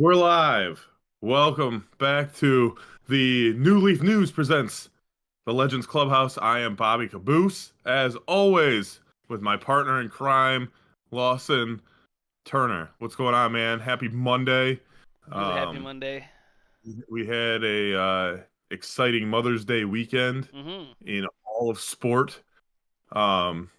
We're live. Welcome back to the New Leaf News presents the Legends Clubhouse. I am Bobby Kaboose, as always, with my partner in crime, Lawson Turner. What's going on, man? Happy Monday. It is a happy Um, Monday. we had a exciting Mother's Day weekend hmm in all of sport, um,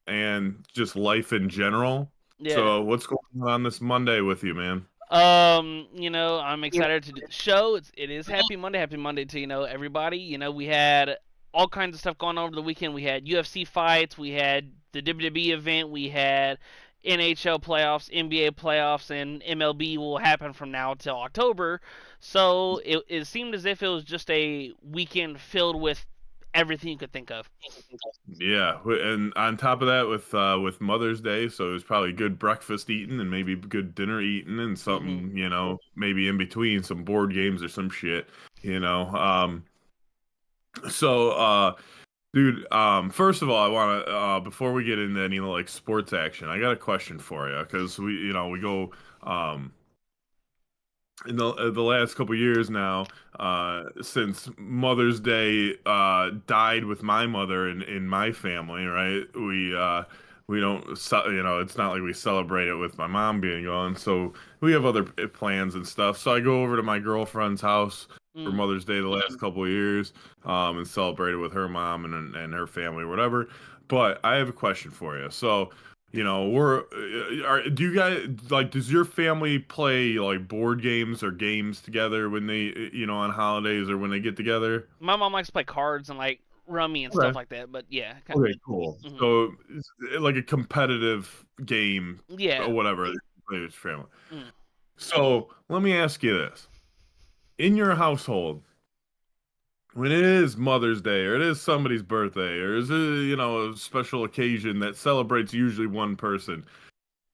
and just life in general. Yeah. So, what's going on this Monday with you, man? I'm excited to do the show. It is Happy Monday. Happy Monday to everybody. We had all kinds of stuff going on over the weekend. We had UFC fights. We had the WWE event. We had NHL playoffs, NBA playoffs, and MLB will happen from now till October. So it seemed as if it was just a weekend filled with everything you could think of. Yeah, and on top of that, with Mother's Day, so it was probably good breakfast eating and maybe good dinner eating and hmm something, maybe in between some board games or some shit, you know. So dude, first of all, I want to before we get into any like sports action, I got a question for you because we go in the last couple years now, since Mother's Day died with my mother in my family, right? We don't, it's not like we celebrate it with my mom being gone. So we have other plans and stuff. So I go over to my girlfriend's house for Mm. Mother's Day the last couple of years, and celebrate it with her mom and her family, or whatever. But I have a question for you. So do you guys like, does your family play like board games or games together when they, on holidays or when they get together? My mom likes to play cards and like rummy and stuff Okay. like that. But yeah, Okay, cool. hmm So it's like a competitive game yeah. or whatever that you play with your family. Mm. So let me ask you this. In your household, when it is Mother's Day or it is somebody's birthday or is it, a special occasion that celebrates usually one person,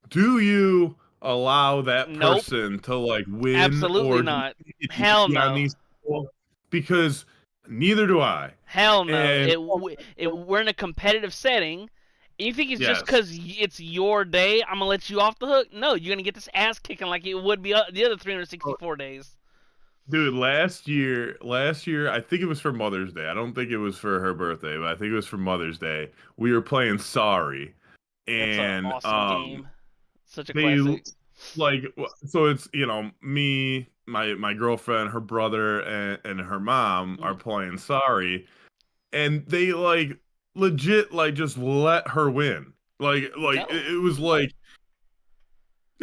do you allow that Nope, person to like win, absolutely or do not. you get Hell easy on no. these people? Because neither do I. Hell no. And We're in a competitive setting. And you think it's just yes, because it's your day, I'm gonna let you off the hook? No, you're gonna get this ass kicking like it would be the other oh, 364 days. dude, last year, I think it was for Mother's Day. I don't think it was for her birthday, but I think it was for Mother's Day. We were playing Sorry, That's an and awesome game. Such a they classic. like so it's me, my girlfriend, her brother, and her mom are Mm. playing Sorry, and they like legit like just let her win. Like No. it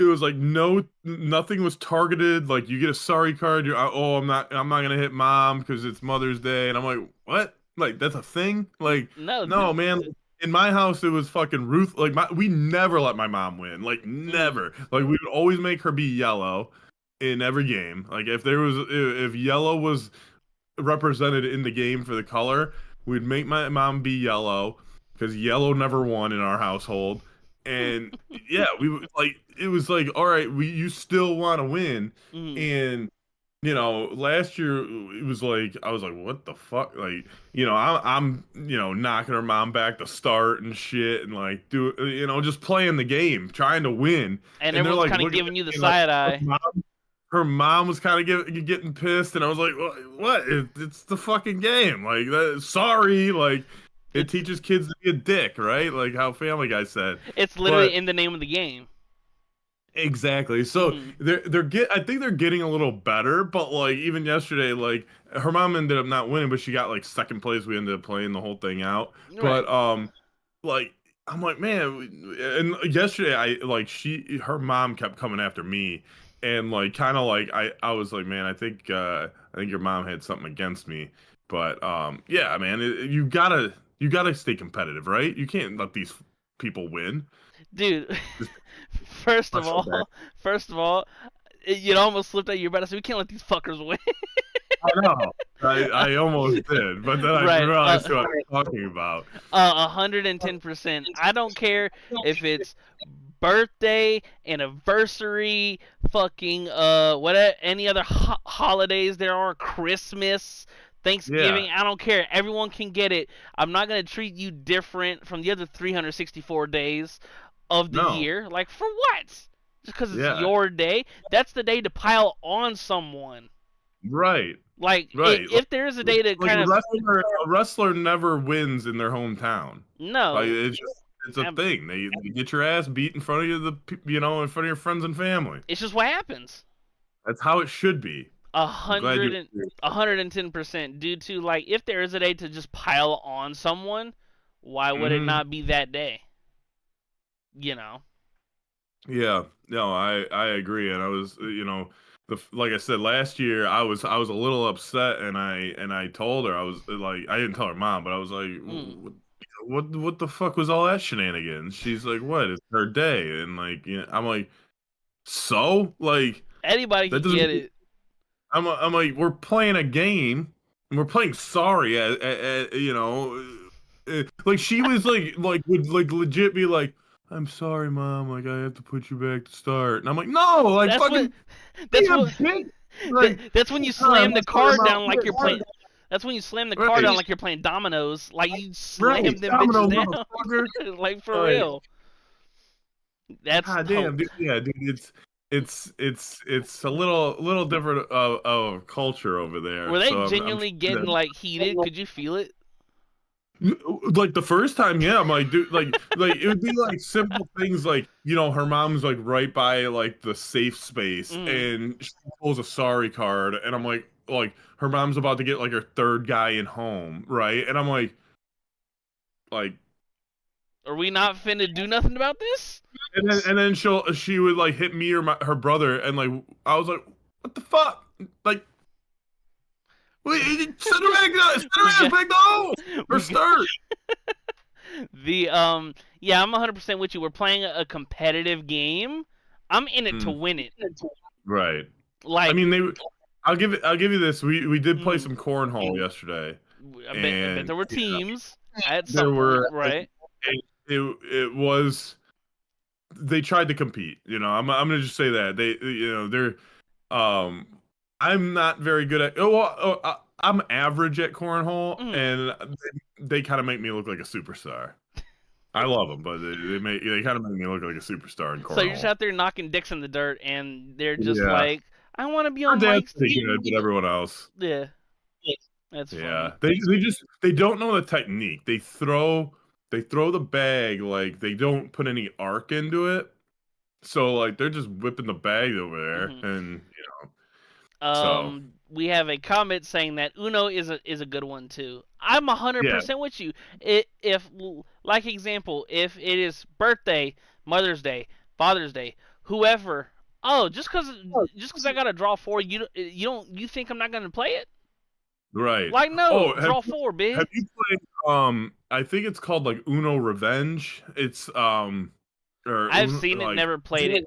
was like no, nothing was targeted. Like you get a sorry card, you're, oh, I'm not gonna hit mom because it's Mother's Day, and I'm like, what? Like that's a thing? Like No. no, man. In my house, it was fucking Ruth. Like we never let my mom win. Like Mm. never. Like we would always make her be yellow in every game. Like if yellow was represented in the game for the color, we'd make my mom be yellow because yellow never won in our household. And yeah, we would like, it was like, all right, you still want to win. Mm. And last year it was like I was like, what the fuck? Like, I'm knocking her mom back to start and shit, and like just playing the game, trying to win. And And they're everyone's like kind of looking giving you the at me like, side eye. her mom was kind of getting pissed, and I was like, "What? It's the fucking game. Like, sorry. Like, it It's teaches kids to be a dick, right? Like how Family Guy said." it's literally But in the name of the game. exactly. So Mm. I think they're getting a little better. But like even yesterday, like her mom ended up not winning, but she got like second place. We ended up playing the whole thing out. Right. But like I'm like, man, and yesterday her mom kept coming after me, and like kind of like I was like, man, I think your mom had something against me. But yeah, man, you gotta stay competitive, right? You can't let these people win. Dude, Just first of special back. all, first of all, it almost slipped out. You're about to say we can't let these fuckers win. I know. I almost did, but then I Right. realized who I was talking about. 110%. I don't care if it's birthday, anniversary, fucking what any other holidays there are, Christmas, Yeah. Thanksgiving. I don't care. Everyone can get it. I'm not gonna treat you different from the other 364 days of the No. year. Like for what? just because it's Yeah. your day. That's the day to pile on someone. Right. Like Right. if there is a day to Like kind of a wrestler never wins in their hometown. Like no, it's a thing. They get your ass beat in front of in front of your friends and family. it's just what happens. That's how it should be. I'm glad you. 110% due to like if there is a day to just pile on someone, why would it Mm-hmm. not be that day? You know. Yeah, no, I agree, and I was like I said last year, I was a little upset, and I told her I was like I didn't tell her mom, but I was like, Mm. what the fuck was all that shenanigans? She's like, what? It's her day, and like I'm like, so like Anybody that can doesn't. get it. I'm like we're playing a game, and we're playing sorry like she was would like legit be like, I'm sorry, mom. Like I have to put you back to start, and I'm like, no, like That's what. fucking be That's a what. bitch. Like, That's when you I'm slam the sorry, card mom. down like you're playing. That's when you slam the card down Right, like you're playing dominoes. Like you right, slam them bitches domino down. motherfucker. Like for Like, real. That's god hope. damn, dude. Yeah, dude. It's a little different of culture over there. Were they So I'm genuinely sure getting that. like heated? Could you feel it? Like the first time, yeah, I'm like, dude, like it would be like simple things like, her mom's like right by like the safe space Mm. and she pulls a sorry card and I'm like her mom's about to get like her third guy in home, right? And I'm like Are we not finna do nothing about this? and then she would like hit me or her brother and like I was like, what the fuck? Like wait, send her We got. back to home or We got. start. The yeah, I'm 100% with you. We're playing a competitive game. I'm in it to Mm, win it. right. I Like, mean, I'll give you this. We did play mm, some cornhole yesterday, I bet and there were teams at there some point, were right? it was they tried to compete. I'm gonna just say that they're um I'm not very good at I'm average at cornhole, Mm. and they kind of make me look like a superstar. I love them, but they kind of make me look like a superstar in So you're just cornhole. out there knocking dicks in the dirt, and they're just Yeah, like, I want to be our on dad's Mike's pretty team. good, but everyone else. Yeah, that's Yeah, funny. they don't know the technique. They throw the bag like they don't put any arc into it. So like they're just whipping the bag over Hmm. there, and so We have a comment saying that Uno is a good one too. I'm yeah, 100% with you. If like example, if it is birthday, Mother's Day, Father's Day, whoever. Oh, just cause I got to draw four, you think I'm not gonna play it? right. Like no, Oh, have draw four, have bitch. you played? I think it's called like Uno Revenge. It's or I've Uno, seen it, like never played it.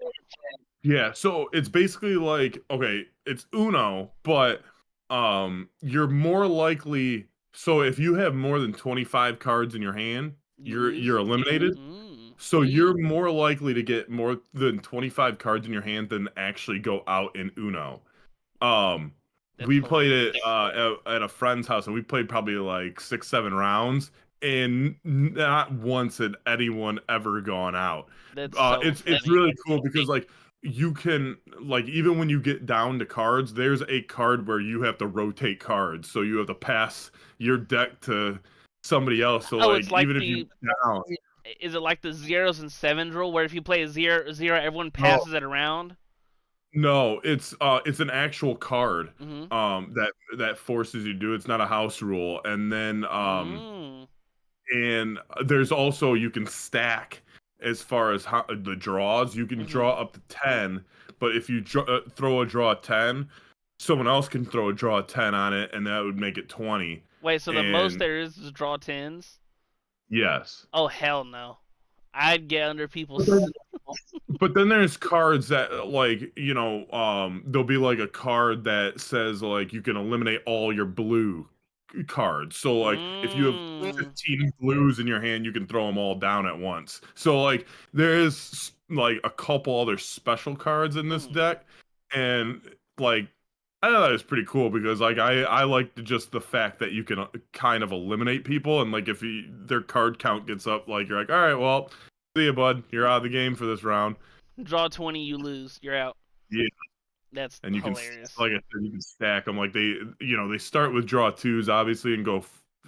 yeah. So it's basically like okay, it's Uno, but you're more likely. So if you have more than 25 cards in your hand, You you're lose. eliminated. Mm. So you're more likely to get more than 25 cards in your hand than actually go out in Uno. Um, That's we played it hilarious. at a friend's house, and we played probably like 6, 7 rounds, and not once had anyone ever gone out. That's so It's funny. really cool because like you can like even when you get down to cards, there's a card where you have to rotate cards, so you have to pass your deck to somebody else. So Oh, like it's like even if you the down, is it like the zeros and sevens rule where if you play a zero, everyone no, passes it around? no, it's an actual card Mm-hmm. that forces you to do it. It's not a house rule. And then Mm. and there's also you can stack as far as how, the draws. You can Mm-hmm. draw up to 10, but if you throw a draw 10, someone else can throw a draw 10 on it and that would make it 20. Wait, so the most And there is draw tens? yes. Oh hell no! I'd get under people's. But then there's cards that like, there'll be like a card that says like you can eliminate all your blue cards. So like if you have Mm. 15 blues in your hand, you can throw them all down at once. So like there is like a couple other special cards in this Mm. deck, and like I thought that was pretty cool because like I like just the fact that you can kind of eliminate people, and like if their card count gets up, like you're like, all right, well, see you, bud, you're out of the game for this round. Draw 20, you lose. You're out. Yeah. That's And you can, hilarious. like I said, you can stack them. Like they start with draw twos, obviously, and go,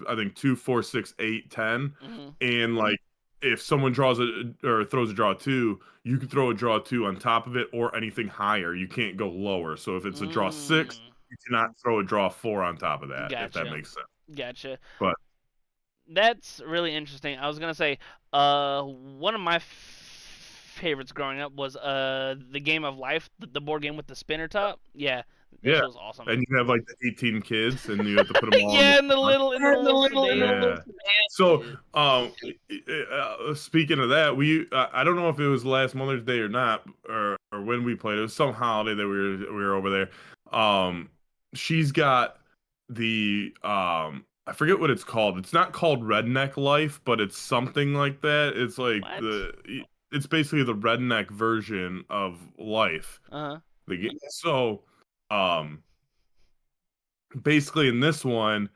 I think 2, 4, 6, 8, 10. Mm-hmm. And like, if someone draws or throws a draw two, you can throw a draw two on top of it or anything higher. You can't go lower. So if it's a draw 6, you cannot throw a draw 4 on top of that, if that Gotcha. makes sense. Gotcha. But That's really interesting. I was gonna say, one of my favorites growing up was the Game of Life, the board game with the spinner top. Yeah, that yeah, shit was awesome. and you have like the 18 kids, and you have to put them all in Yeah, the in the little sedan. yeah. So, Yeah. speaking of that, I don't know if it was last Mother's Day or not, or when we played. It was some holiday that we were over there. She's got the I forget what it's called. It's not called Redneck Life, but it's something like that. It's like What? it's basically the redneck version of life. Uh-huh. The game. So, um, basically in this one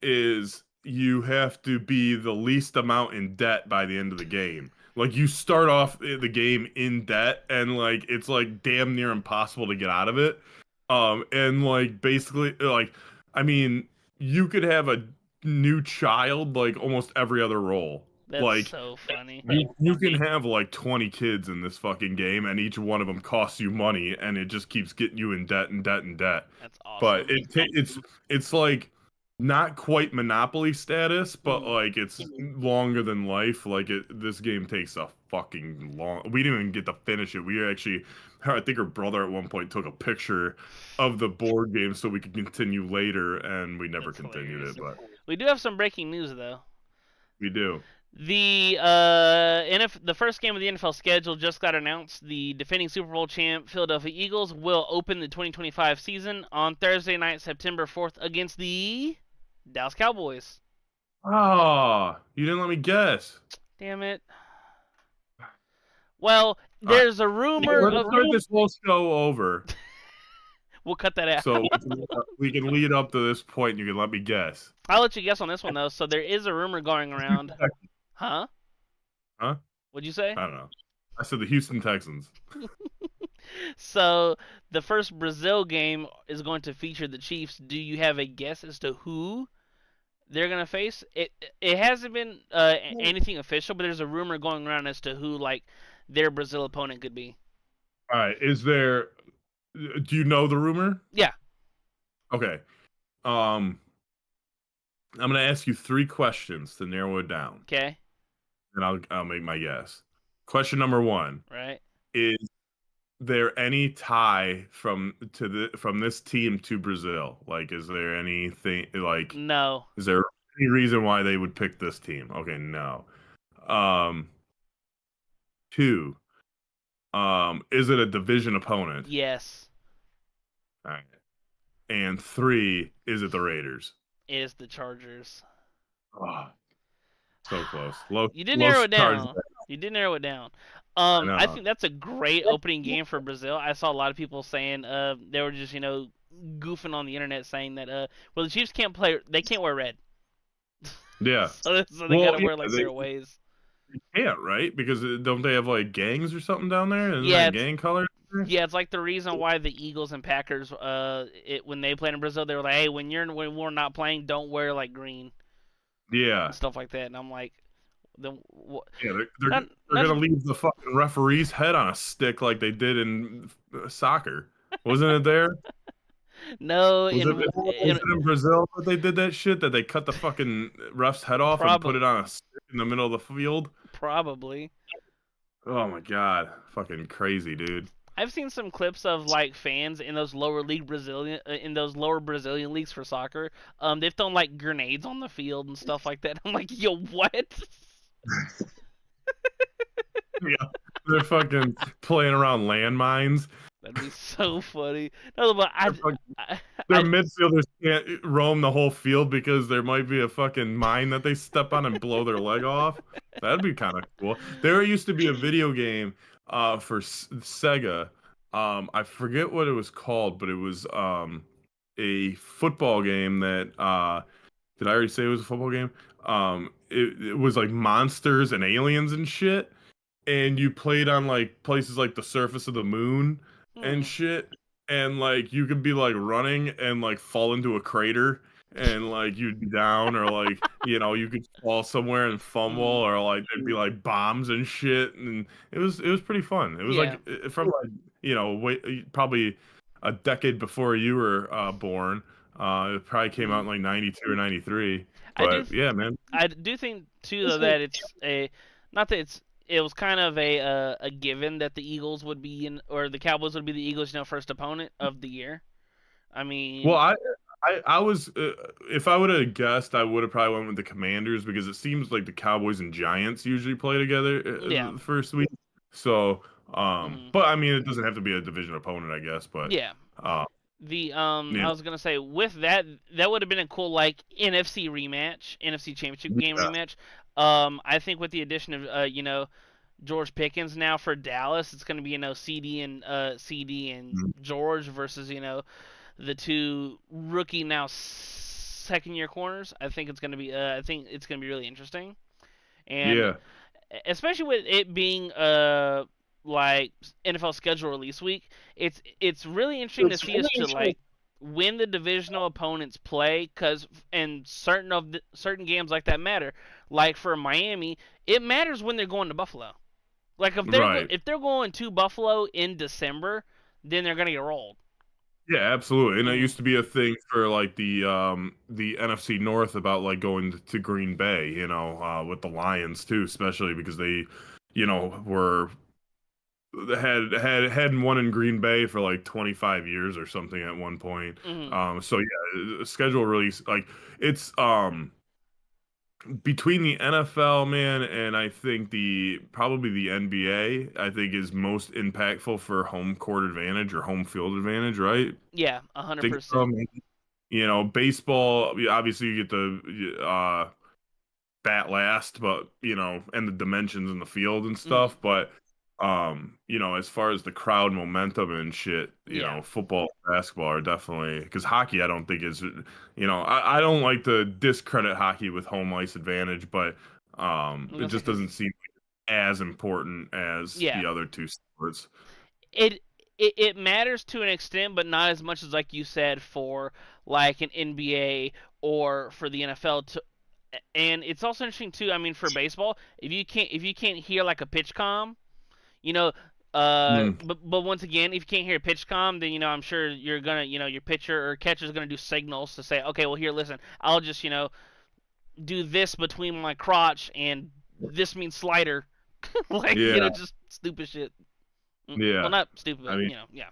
is you have to be the least amount in debt by the end of the game. Like you start off the game in debt and like it's like damn near impossible to get out of it. And like basically like I mean you could have a new child like almost every other role. That's Like so funny. you can have like 20 kids in this fucking game and each one of them costs you money and it just keeps getting you in debt and debt and debt. That's But awesome. it's like not quite Monopoly status, but Mm. like it's longer than life. Like this game takes a fucking long. We didn't even get to finish it. We actually, I think her brother at one point took a picture of the board game so we could continue later, and we never That's continued hilarious. it. But We do have some breaking news though. we do. The the first game of the NFL schedule just got announced. The defending Super Bowl champ Philadelphia Eagles will open the 2025 season on Thursday night, September 4th, against the Dallas Cowboys. Oh, you didn't let me guess. Damn it. Well, All right, there's a rumor let's of. start this whole show over. We'll cut that out. So we can lead up to this point, and you can let me guess. I'll let you guess on this one though. So there is a rumor going around. Huh? Huh? What'd you say? I don't know. I said the Houston Texans. So the first Brazil game is going to feature the Chiefs. Do you have a guess as to who they're gonna face? It hasn't been anything official, but there's a rumor going around as to who like their Brazil opponent could be. All right. Do you know the rumor? Yeah. Okay. I'm gonna ask you 3 questions to narrow it down, Okay. and I'll make my guess. Question number 1: Right. Is there any tie from this team to Brazil? Like, is there anything like? No. Is there any reason why they would pick this team? Okay, no. Um, 2. Is it a division opponent? Yes. All right. And 3, is it the Raiders? Is the Chargers. Oh, so close. You did narrow it Chargers. down. You did narrow it down. I know. I think that's a great opening game for Brazil. I saw a lot of people saying they were just goofing on the internet saying that well the Chiefs can't play, they can't wear red. Yeah. So they Well, gotta wear like they their ways. can't, right? Because don't they have like gangs or something down there? Isn't Yeah, that gang color? yeah, it's like the reason why the Eagles and Packers when they played in Brazil they were like, hey, when we're not playing, don't wear like green Yeah. and stuff like that. And I'm like, then what? Yeah, they're gonna leave the fucking referee's head on a stick like they did in soccer. Wasn't it there? No, Was it in Brazil that they did that shit? That they cut the fucking ref's head off and put it on a stick in the middle of the field? probably. Oh my god, fucking crazy, dude. I've seen some clips of like fans in those lower Brazilian leagues for soccer. They've thrown like grenades on the field and stuff like that. I'm like, yo, what? Yeah, they're fucking playing around landmines. That'd be so funny. No, but Their midfielders can't roam the whole field because there might be a fucking mine that they step on and blow their leg off. That'd be kind of cool. There used to be a video game for Sega. I forget what it was called, but it was a football game that did I already say it was a football game? It was like monsters and aliens and shit. and you played on like places like the surface of the moon and Hmm. shit, and like you could be like running and like fall into a crater and like you'd be down, or like you could fall somewhere and fumble, Hmm. or like there'd be like bombs and shit, and it was pretty fun. It was Yeah. like from like probably a decade before you were born. It probably came out Hmm. in like 92 or 93. I do. But yeah, man. I do think too though that it's a not that it was kind of a given that the Eagles would be in or the Cowboys would be the Eagles first opponent of the year. I Well, mean, I was if I would have guessed, I would have probably went with the Commanders, because it seems like the Cowboys and Giants usually play together yeah. the first week. So, Hmm. but I mean, it doesn't have to be a division opponent, I guess. But Yeah. uh, The you I know, was gonna say with that would have been a cool like NFC rematch, NFC Championship game yeah, rematch. I think with the addition of George Pickens now for Dallas, it's gonna be CD and mhm, George versus the two rookie now second year corners. I think it's gonna be really interesting, and yeah, especially with it being like NFL schedule release week, it's really interesting to see as to like when the divisional opponents play, cause and certain games like that matter. Like for Miami, it matters when they're going to Buffalo. Like right. if they're going to Buffalo in December, then they're gonna get rolled. Yeah, absolutely. And it Hmm. used to be a thing for like the NFC North about like going to Green Bay, with the Lions too, especially because they, were hadn't won in Green Bay for like 25 years or something at one point. Hmm. So yeah, schedule release, like it's between the NFL, man, and I think the probably the NBA, I think is most impactful for home court advantage or home field advantage, right? Yeah, a hundred Think so, percent. maybe. Baseball, obviously you get the bat last, but and the dimensions in the field and Hmm. stuff. But as far as the crowd momentum and shit, Yeah, football, basketball are definitely, because hockey I don't think is, I don't like to discredit hockey with home ice advantage, but I'm it gonna say just because doesn't seem as important as yeah, the other two sports. it, it matters to an extent, but not as much as like you said for like an NBA or for the NFL. And it's also interesting too. I mean, for baseball, if you can't hear like a pitch comm, you know, Mm, but once again, if you can't hear a pitch comm, then I'm sure you're gonna your pitcher or catcher is gonna do signals to say, okay, well here, listen, I'll just do this between my crotch and this means slider, like yeah, just stupid shit. Well, yeah. not stupid, I but mean, yeah.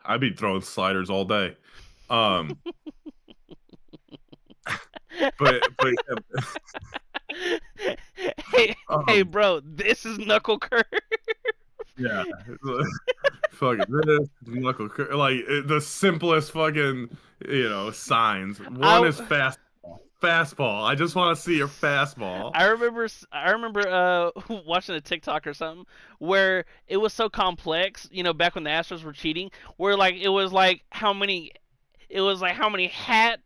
I'd be throwing sliders all day. Um, but Hey, hey, um, bro, this is knuckle curve. yeah, fucking this like the simplest fucking signs. One is I fastball. Fastball. I just want to see your fastball. I remember watching a TikTok or something where it was so complex, back when the Astros were cheating, where like it was like how many hat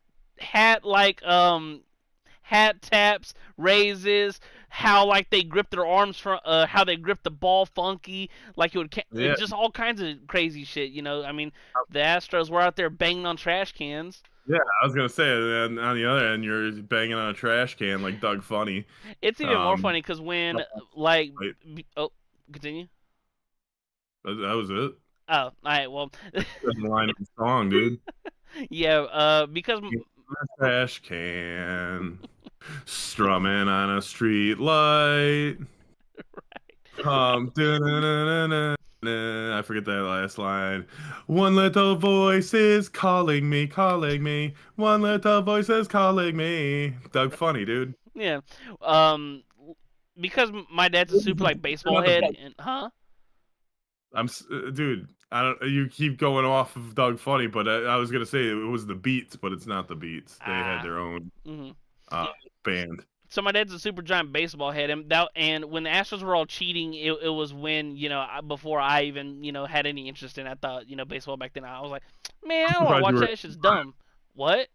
like hat taps, raises, how like they grip their arms from how they grip the ball funky, like Yeah, just all kinds of crazy shit, I mean, the Astros were out there banging on trash cans. yeah. I was gonna say, and on the other end, you're banging on a trash can like Doug Funny. It's even more Um, funny cuz when like right, oh, continue. that was it. Oh, all right. Well, That's the line of the song, dude. yeah. Because A trash can, strumming on a street light. I forget that last line. One little voice is calling me, calling me. One little voice is calling me. Doug Funny, dude. yeah, um, because my dad's a super like You're baseball not head, the and huh? dude. I don't. You keep going off of Doug Funny, but I was gonna say it was the Beats, but it's not the Beats. They had Ah. their own Hmm. uh, band. So my dad's a super giant baseball head, and when the Astros were all cheating, it was when before I even had any interest in it. I thought baseball back then. I was like, man, I I'm don't want to surprised you watch were. that. It's just dumb. What?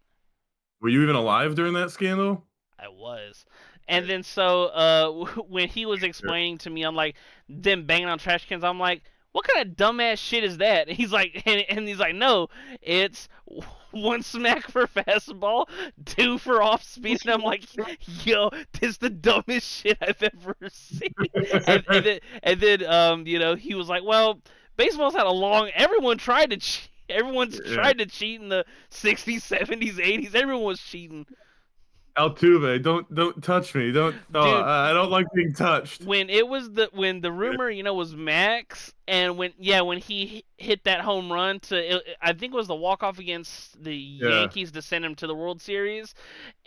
Were you even alive during that scandal? I was. And then so when he was explaining to me, I'm like, them banging on trash cans. I'm like, what kind of dumbass shit is that? And he's like, and he's like, no, it's one smack for fastball, two for off speed. And I'm like, yo, this is the dumbest shit I've ever seen. And then you know, he was like, well, baseball's had a long. Everyone tried to cheat. Everyone's Yeah. tried to cheat in the 60s, 70s, 80s. Everyone was cheating. Altuve, don't touch me. Don't. Oh, Dude, I don't like being touched. when the rumor, you know, was Max, and when he hit that home run I think it was the walk off against the Yeah. Yankees to send him to the World Series,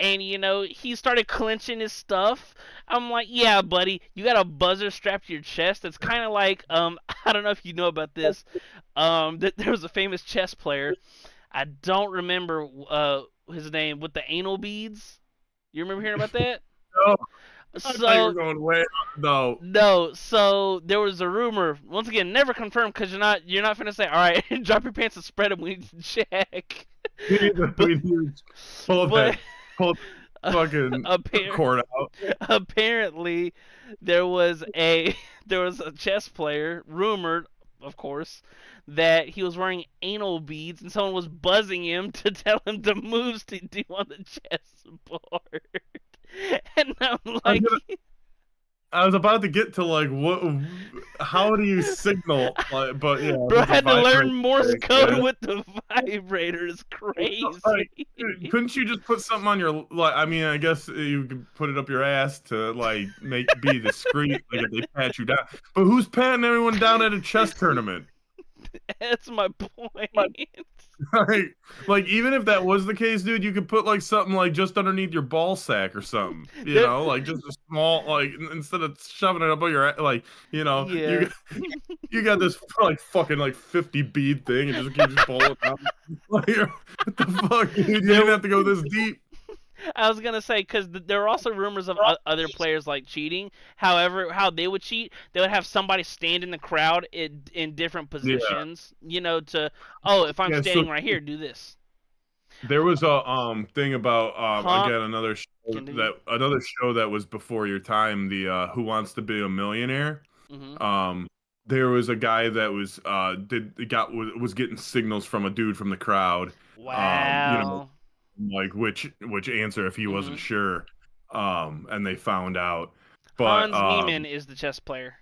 and you know, he started clenching his stuff. I'm like, yeah, buddy, you got a buzzer strapped to your chest. It's kind of like I don't know if you know about this. There was a famous chess player. I don't remember his name, with the anal beads. You remember hearing about that? No, I thought you were So going way. No. no, so there was a rumor. Once again, never confirmed, because you're not gonna say, all right, drop your pants and spread them. We need to check. We but need to pull but that fucking cord out. apparently there was a there was a chess player, rumored, of course, that he was wearing anal beads, and someone was buzzing him to tell him the moves to do on the chessboard. And I'm I'm like, gonna, I was about to get to like what? How do you signal? Like, but yeah, bro, I that's a had to learn vibrate. Morse code Yeah. with the vibrator. It's Like, crazy. couldn't you just put something on your like? I mean, I guess you could put it up your ass to like be discreet, like if they pat you down. But who's patting everyone down at a chess tournament? That's my point. Like even if that was the case, dude, you could put like something like just underneath your ball sack or something, There, like just a small like instead of shoving it up on your like, yeah. you got this like fucking like 50 bead thing and just keeps bowling out. Like, what the fuck, dude? You didn't have to go this deep. I was gonna say, because there were also rumors of other players like cheating. However, how they would cheat, they would have somebody stand in the crowd in different Yeah, positions. You know, if I'm yeah. So standing right here, do this. there was a thing about Huh? again Continue. another show that was before your time, the Who Wants to Be a Millionaire. Mhm. Um, there was a guy that was getting signals from a dude from the crowd. You know, Wow. like which answer if he wasn't Mhm. sure. And they found out. But Hans Niemann is the chess player.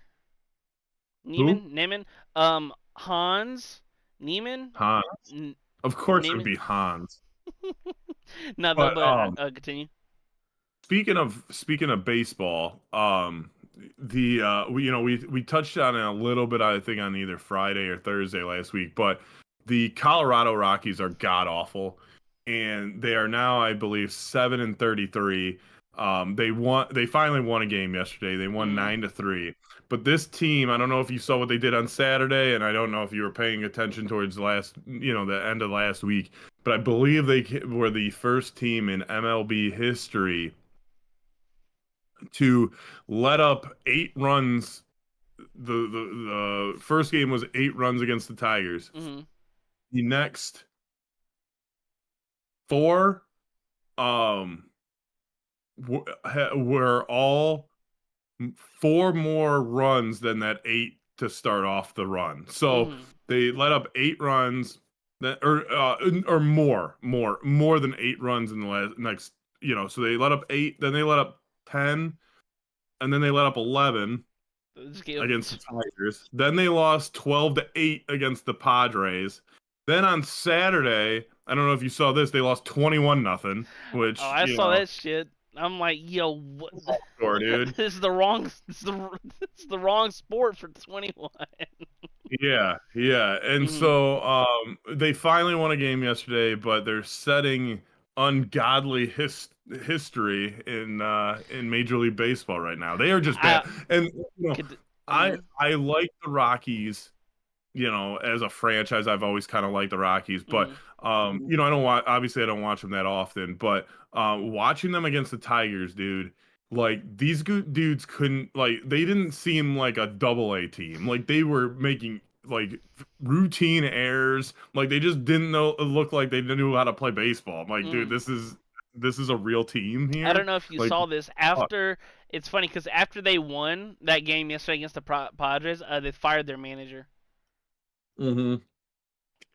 who? Niemann. Hans Niemann. Hans. N- Of course it would Niemann. be Hans. No, But but continue. speaking of baseball, we touched on it a little bit, I think, on either Friday or Thursday last week, but the Colorado Rockies are god awful, and they are now, I believe, 7-33. They finally won a game yesterday. They won Mm. 9-3. But this team, I don't know if you saw what they did on Saturday, and I don't know if you were paying attention towards the end of last week, but I believe they were the first team in MLB history to let up 8 runs. The first game was 8 runs against the Tigers. Mhm. The next four um were all 4 more runs than that 8 to start off the run. So Mhm. they let up 8 runs that or more than 8 runs in the next, so they let up 8, then they let up 10, and then they let up 11 Just give. against the Tigers. Then they lost 12-8 against the Padres. Then on Saturday, I don't know if you saw this, they lost 21-0, Oh, which, I saw that shit. I'm like, yo, what? score, dude. This is the wrong. It's the wrong sport for 21. Yeah, yeah. And Mhm. so they finally won a game yesterday, but they're setting ungodly history in Major League Baseball right now. They are just I bad. And could. I Mhm. I like the Rockies, as a franchise. I've always kind of liked the Rockies, but Mhm. I don't watch, obviously I don't watch them that often, but watching them against the Tigers, dude, like these dudes couldn't, like, they didn't seem like a double A team. Like they were making like routine errors. Like they just didn't look like they knew how to play baseball. I'm like, dude, Mhm. this is this is a real team I don't here. know if you Like, saw this after. It's funny because after they won that game yesterday against the Padres, they fired their manager. mm-hmm.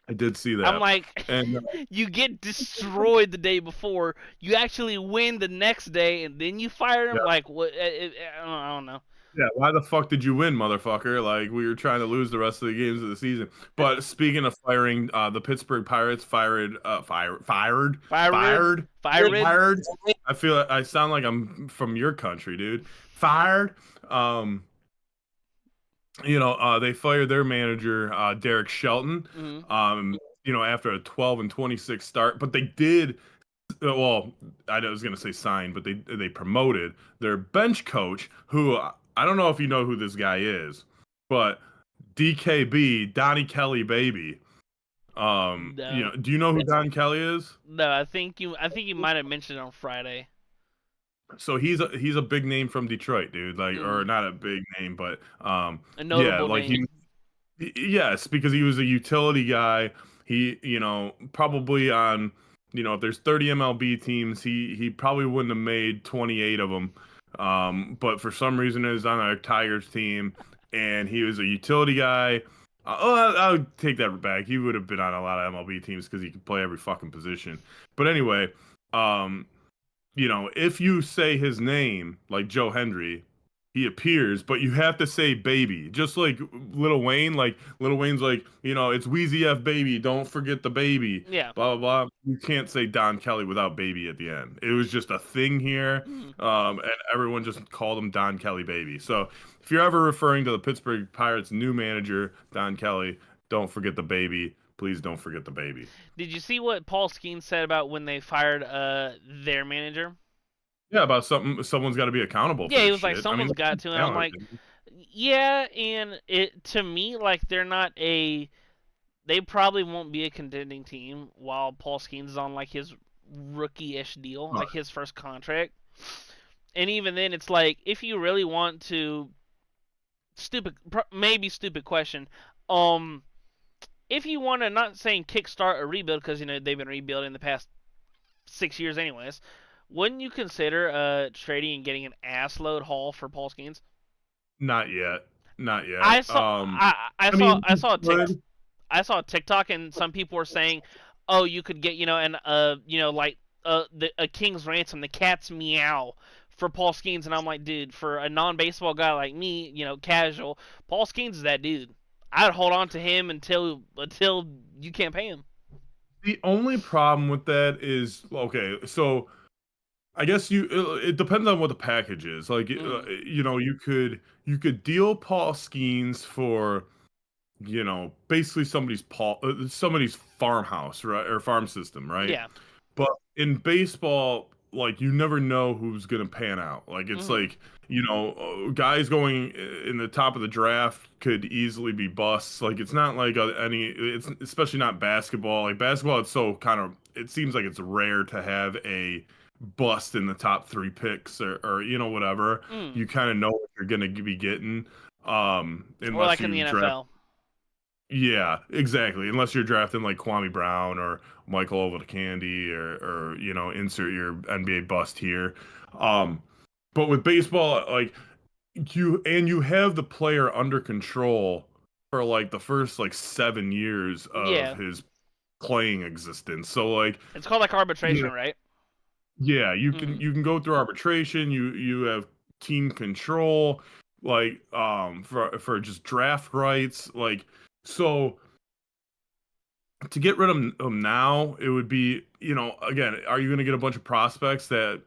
I did see I'm that, like, and you get destroyed the day before, you actually win the next day, and then you fire him. Like, what? I don't know. yeah, why the fuck did you win, motherfucker? Like we were trying to lose the rest of the games of the season. But speaking of firing, the Pittsburgh Pirates Fired, fired. fired. I feel I sound like I'm from your country, dude. Fired. Um, they fired their manager, Derek Shelton. Mm-hmm. After a 12-26 start, but they did. Well, I was gonna say sign, but they promoted their bench coach, who I don't know if you know who this guy is, but DKB, Donnie Kelly, baby. No, Do you know who Don Kelly is? no. I think you might have mentioned it on Friday. So he's a big name from Detroit, dude. Like, Mm-hmm. or not a big name, but A yeah, notable like name. yes, because he was a utility guy. He, probably on, if there's 30 MLB teams, he probably wouldn't have made 28 of them. But for some reason, he was on a Tigers team, and he was a utility guy. I'll take that back. He would have been on a lot of MLB teams because he could play every fucking position. But anyway, um, if you say his name, like Joe Hendry, he appears, but you have to say baby. Just like Lil Wayne, like Lil Wayne's like, it's Wheezy F baby, don't forget the baby. Yeah. Blah blah blah. You can't say Don Kelly without baby at the end. It was just a thing here. Mm-hmm. And everyone just called him Don Kelly baby. So if you're ever referring to the Pittsburgh Pirates new manager, Don Kelly, don't forget the baby. Please don't forget the baby. Did you see what Paul Skeens said about when they fired their manager? Yeah, about someone's got to be accountable for Yeah, he this was like, shit. I mean, someone's got to, and I'm like, yeah, and it to me like they're not a. They probably won't be a contending team while Paul Skeens is on like his rookie-ish deal, like his first contract. And even then, it's like if you really want to, maybe stupid question, um, if you want to, not saying kickstart a rebuild because they've been rebuilding the past 6 years anyways, wouldn't you consider trading and getting an assload haul for Paul Skeens? Not yet. Not yet. I saw I I saw mean, I saw a good. I saw a TikTok and some people were saying, oh, you could get a king's ransom, the cat's meow for Paul Skeens, and I'm like, dude, for a non-baseball guy like me, casual, Paul Skeens is that dude. I'd hold on to him until you can't pay him. The only problem with that is okay. So I guess it depends on what the package is. Like, Mm, you could deal Paul Skeens for basically somebody's farmhouse, right, or farm system, right? yeah. But in baseball, like you never know who's gonna pan out. Like it's Mm, like guys going in the top of the draft could easily be busts. Like it's not like it's especially not basketball. Like basketball, it's so kind of it seems like it's rare to have a bust in the top three picks or whatever. mm. You kind of know what you're gonna be getting, Or unless like in the you draft. NFL. Yeah, exactly. Unless you're drafting like Kwame Brown or Michael Olowokandi or insert your NBA bust here. Um, but with baseball, like you have the player under control for like the first like 7 years of Yeah. his playing existence. So like, It's called like you know, arbitration, right? yeah, you can Mm. you can go through arbitration. You have team control, like for just draft rights, like so. To get rid of them now, it would be, again, are you going to get a bunch of prospects that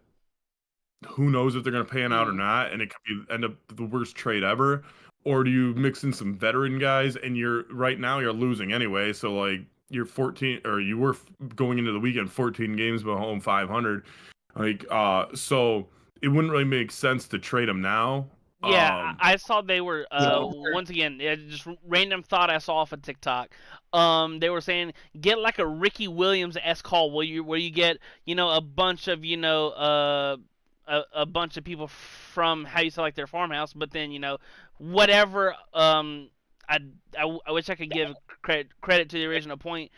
who knows if they're going to pan out or Mm. not, and it could end up the worst trade ever? Or do you mix in some veteran guys, and right now you're losing anyway, so like you're 14, or you were going into the weekend 14 games but home 500, like so it wouldn't really make sense to trade them now. Yeah, Um, I saw they were once again just random thought I saw off of TikTok. They were saying get like a Ricky Williams esque call where you get a bunch of a bunch of people from how you select their farmhouse, but then whatever I wish I could give credit to the original point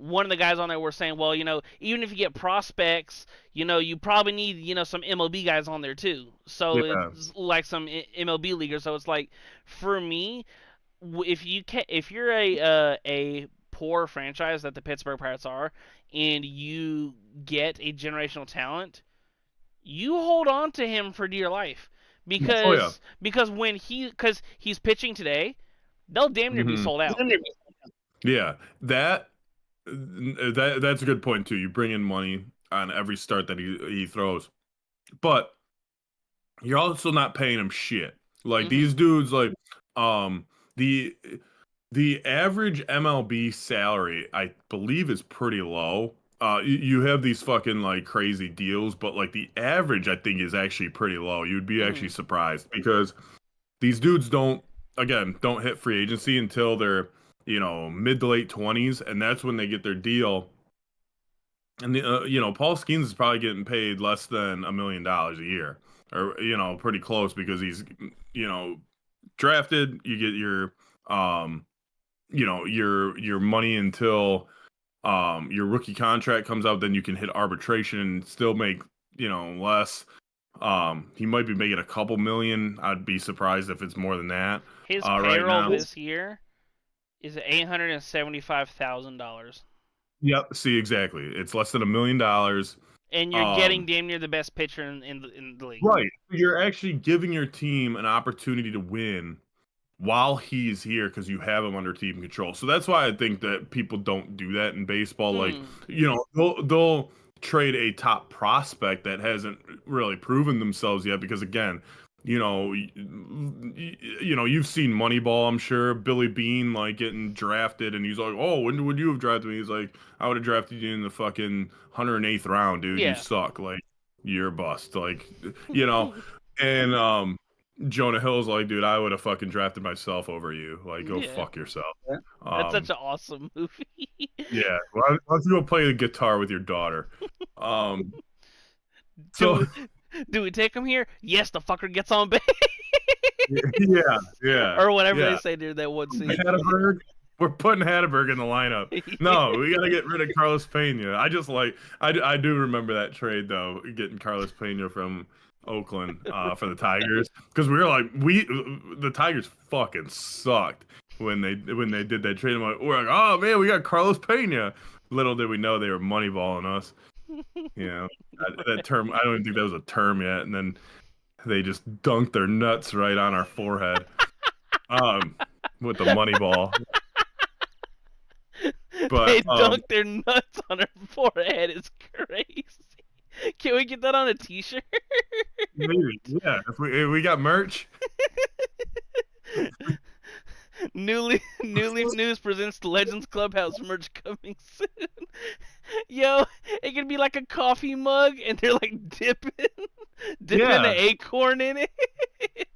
one of the guys on there were saying, well, even if you get prospects, you probably need, some MLB guys on there too. So Yeah. it's like some MLB leaguers. So it's like, for me, if you're a poor franchise that the Pittsburgh Pirates are, and you get a generational talent, you hold on to him for dear life, Oh yeah. because because he's pitching today, they'll damn near be Hmm. sold out. Yeah. That's a good point too. You bring in money on every start that he throws, but you're also not paying him shit. Like Hmm. these dudes, like um the the average MLB salary, I believe, is pretty low. You have these fucking like crazy deals, but like the average, I think, is actually pretty low. You'd be actually Hmm. surprised because these dudes don't hit free agency until they're mid to late 20s, and that's when they get their deal. And Paul Skeens is probably getting paid less than $1 million a year, or pretty close because he's you know drafted. You get um your money until your rookie contract comes out. Then you can hit arbitration and still make less. He might be making a couple million. I'd be surprised if it's more than that His right payroll now. this year is $875,000, Yep. See, exactly. It's less than $1 million. and you're getting Um, damn near the best pitcher in the league. right. You're actually giving your team an opportunity to win while he's here because you have him under team control. So that's why I think that people don't do that in baseball. Like, Hmm. they'll trade a top prospect that hasn't really proven themselves yet because again, you've seen Moneyball, I'm sure. Billy Bean like getting drafted and he's like, "Oh, when would you have drafted me?" He's like, "I would have drafted you in the fucking 108th round, dude. You Yeah. suck. Like, you're a bust." Like, you know, and Jonah Hill's like, dude, I would have fucking drafted myself over you. Like, go Yeah. fuck yourself. That's such Um, an awesome movie. yeah. Why don't you go play the guitar with your daughter? Um, do so we do we take him here? Yes, the fucker gets on base. yeah, yeah, Or whatever they yeah. say during that one scene. Hatterberg, we're putting Hatterberg in the lineup. No, we gotta get rid of Carlos Pena. I do remember that trade though, getting Carlos Pena from Oakland for the Tigers because we were like the Tigers fucking sucked when they did that trade. We're like, oh man, we got Carlos Pena. Little did we know they were moneyballing us. That term, I don't even think that was a term yet. And then they just dunked their nuts right on our forehead um, with the money ball. But They dunk their nuts on her forehead. It's crazy. Can we get that on a T-shirt? maybe, yeah. If we got merch, New Leaf News presents the Legends Clubhouse merch coming soon. Yo, it could be like a coffee mug, and they're like dipping an yeah. acorn in it.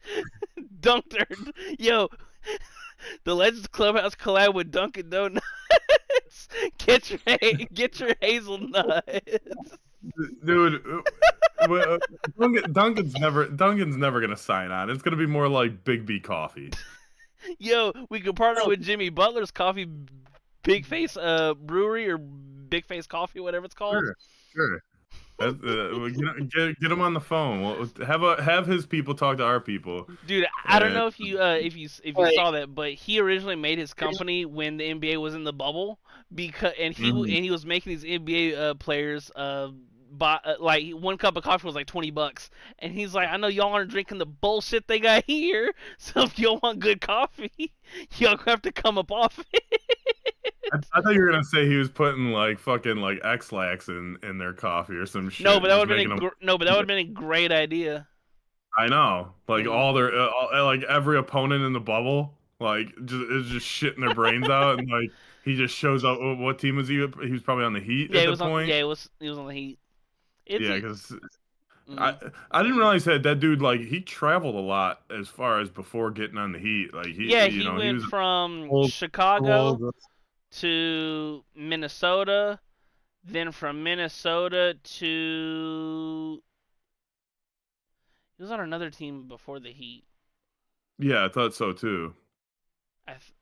Dunked her. Yo, the Legends Clubhouse collab with Dunkin' Donuts. Get your hazelnuts. Dude. Duncan's never gonna sign on. It's gonna be more like Big B Coffee. Yo, we could partner with Jimmy Butler's Coffee Big Face Brewery or Big Face Coffee, whatever it's called. Sure, sure. Get him on the phone. Have his people talk to our people. Dude, I don't And know if you saw that, but he originally made his company when the NBA was in the bubble because mhm. he was making these NBA players buy like one cup of coffee was like $20, and he's like, I know y'all aren't drinking the bullshit they got here, so if y'all want good coffee, y'all have to come up off it. I thought you were gonna say he was putting like fucking like X-Lax in their coffee or some No, shit, but that just would have making been them. no, but that would have been a great idea. I know, like Mm. all their like every opponent in the bubble, like just shitting their brains out, and like he just shows up. What team was he? He was probably on the Heat Yeah, at it the was on. point. Yeah, it was on the Heat. It's Yeah, a. because I Mm. I didn't realize that dude like he traveled a lot as far as before getting on the Heat. Like Yeah, he went was from old. Chicago old to Minnesota, then from Minnesota to he was on another team before the Heat. yeah, I thought so too. I th-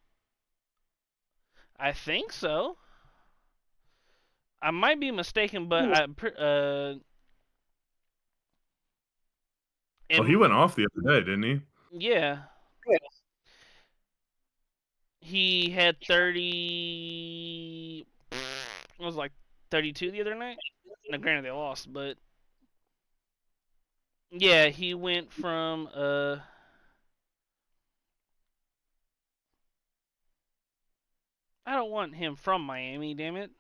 I think so. I might be mistaken, but Well, he went off the other day, didn't he? yeah, he had 30. It was like 32 the other night. Now, granted, they lost, but yeah, he went from I don't want him from Miami, damn it.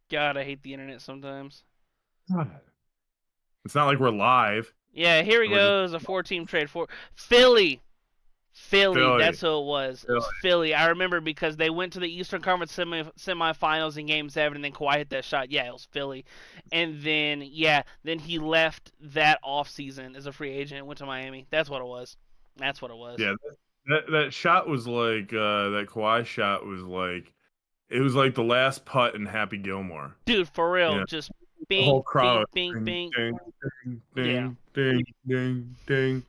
God, I hate the internet sometimes. It's not like we're live. Yeah, here he We're just goes. A 4-team trade for Philly. Philly, Philly. that's who it was. It was Philly. I remember because they went to the Eastern Conference semifinals in Game 7, and then Kawhi hit that shot. Yeah, it was Philly. And then, then he left that offseason as a free agent and went to Miami. That's what it was. That's what it was. Yeah, that shot was like that Kawhi shot was like it was like the last putt in Happy Gilmore. Dude, for real. Yeah, Just the bing, whole crowd. bing, bing, Ding, bing. ding, Yeah. ding, ding, ding.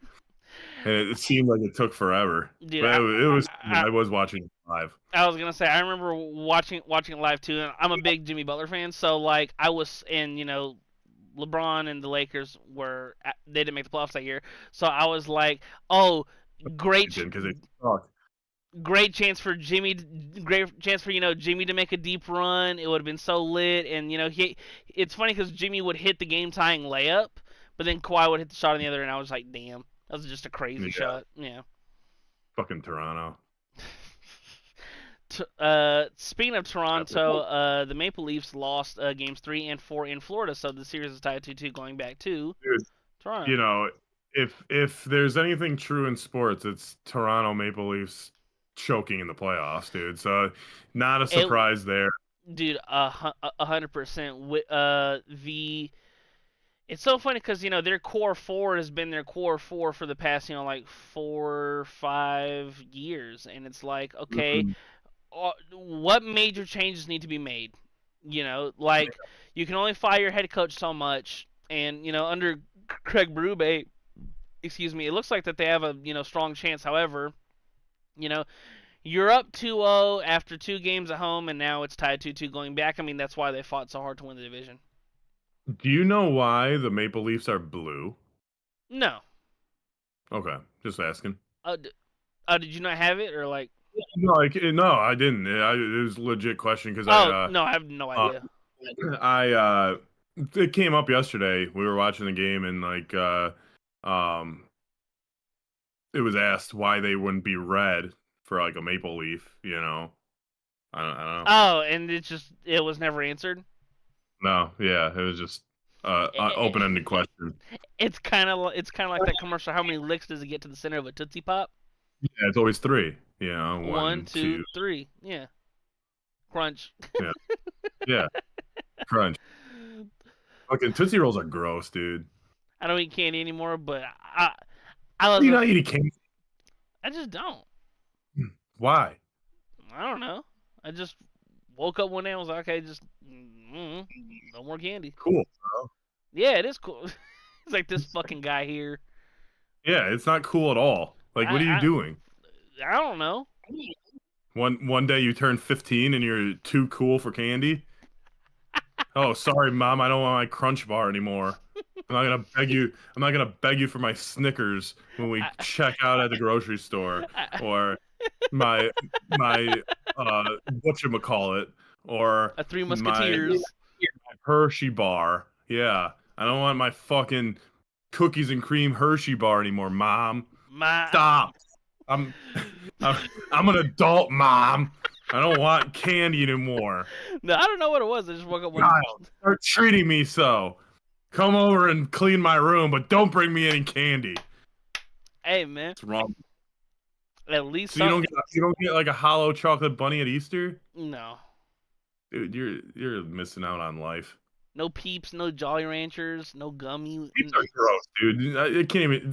And it seemed like it took forever. Dude, But it was I was watching it live. I was gonna say I remember watching it live too, and I'm a big Jimmy Butler fan, so like I was, and LeBron and the Lakers they didn't make the playoffs that year, so I was like, oh, great, Because they sucked. great chance for Jimmy Jimmy to make a deep run. It would have been so lit, and it's funny because Jimmy would hit the game tying layup, but then Kawhi would hit the shot on the other, and I was like, damn, that was just a crazy shot. Yeah. Fucking Toronto. Speaking of Toronto, the Maple Leafs lost games 3 and 4 in Florida, so the series is tied 2-2 going back to Toronto. You know, if there's anything true in sports, it's Toronto Maple Leafs choking in the playoffs, dude. So not a surprise there. Dude, 100%. It's so funny because their core four has been their core four for the past like 4-5 years, and it's like, okay, what major changes need to be made? Like you can only fire your head coach so much, and under Craig Berube, it looks like that they have a strong chance. However, you're up 2-0 after 2 games at home, and now it's tied 2-2 going back. I mean, that's why they fought so hard to win the division. Do you know why the Maple Leafs are blue? No. Okay, just asking. Did you not have it, or like? No, I didn't. It was a legit question because no, I have no idea. It came up yesterday. We were watching the game, and like it was asked why they wouldn't be red for like a maple leaf. I don't know. Oh, and it was never answered. No, yeah, it was just open-ended question. It's kind of like that commercial. How many licks does it get to the center of a Tootsie Pop? Yeah, it's always 3. 1, 2, 3. Yeah. Crunch. Yeah. Crunch. Fucking Tootsie Rolls are gross, dude. I don't eat candy anymore, but I love. You not eating candy? I just don't. Why? I don't know. I just woke up one day and was like, okay, just no more candy. Cool, bro. Yeah, it is cool. It's like this fucking guy here. Yeah, it's not cool at all. Like, what are you doing? I don't know. One day you turn 15 and you're too cool for candy. Oh, sorry, Mom. I don't want my Crunch Bar anymore. I'm not gonna beg you for my Snickers when we check out at the grocery store, or my whatchamacallit, or a Three Musketeers, my Hershey bar. Yeah, I don't want my fucking cookies and cream Hershey bar anymore, Mom. Stop. I'm an adult, Mom. I don't want candy anymore. No, I don't know what it was. I just woke up one day. Start treating me so. Come over and clean my room, but don't bring me any candy. Hey, man. It's wrong. At least so you don't get like a hollow chocolate bunny at Easter? No. Dude, you're missing out on life. No Peeps, no Jolly Ranchers, no gummy. Peeps are gross, dude. It can't even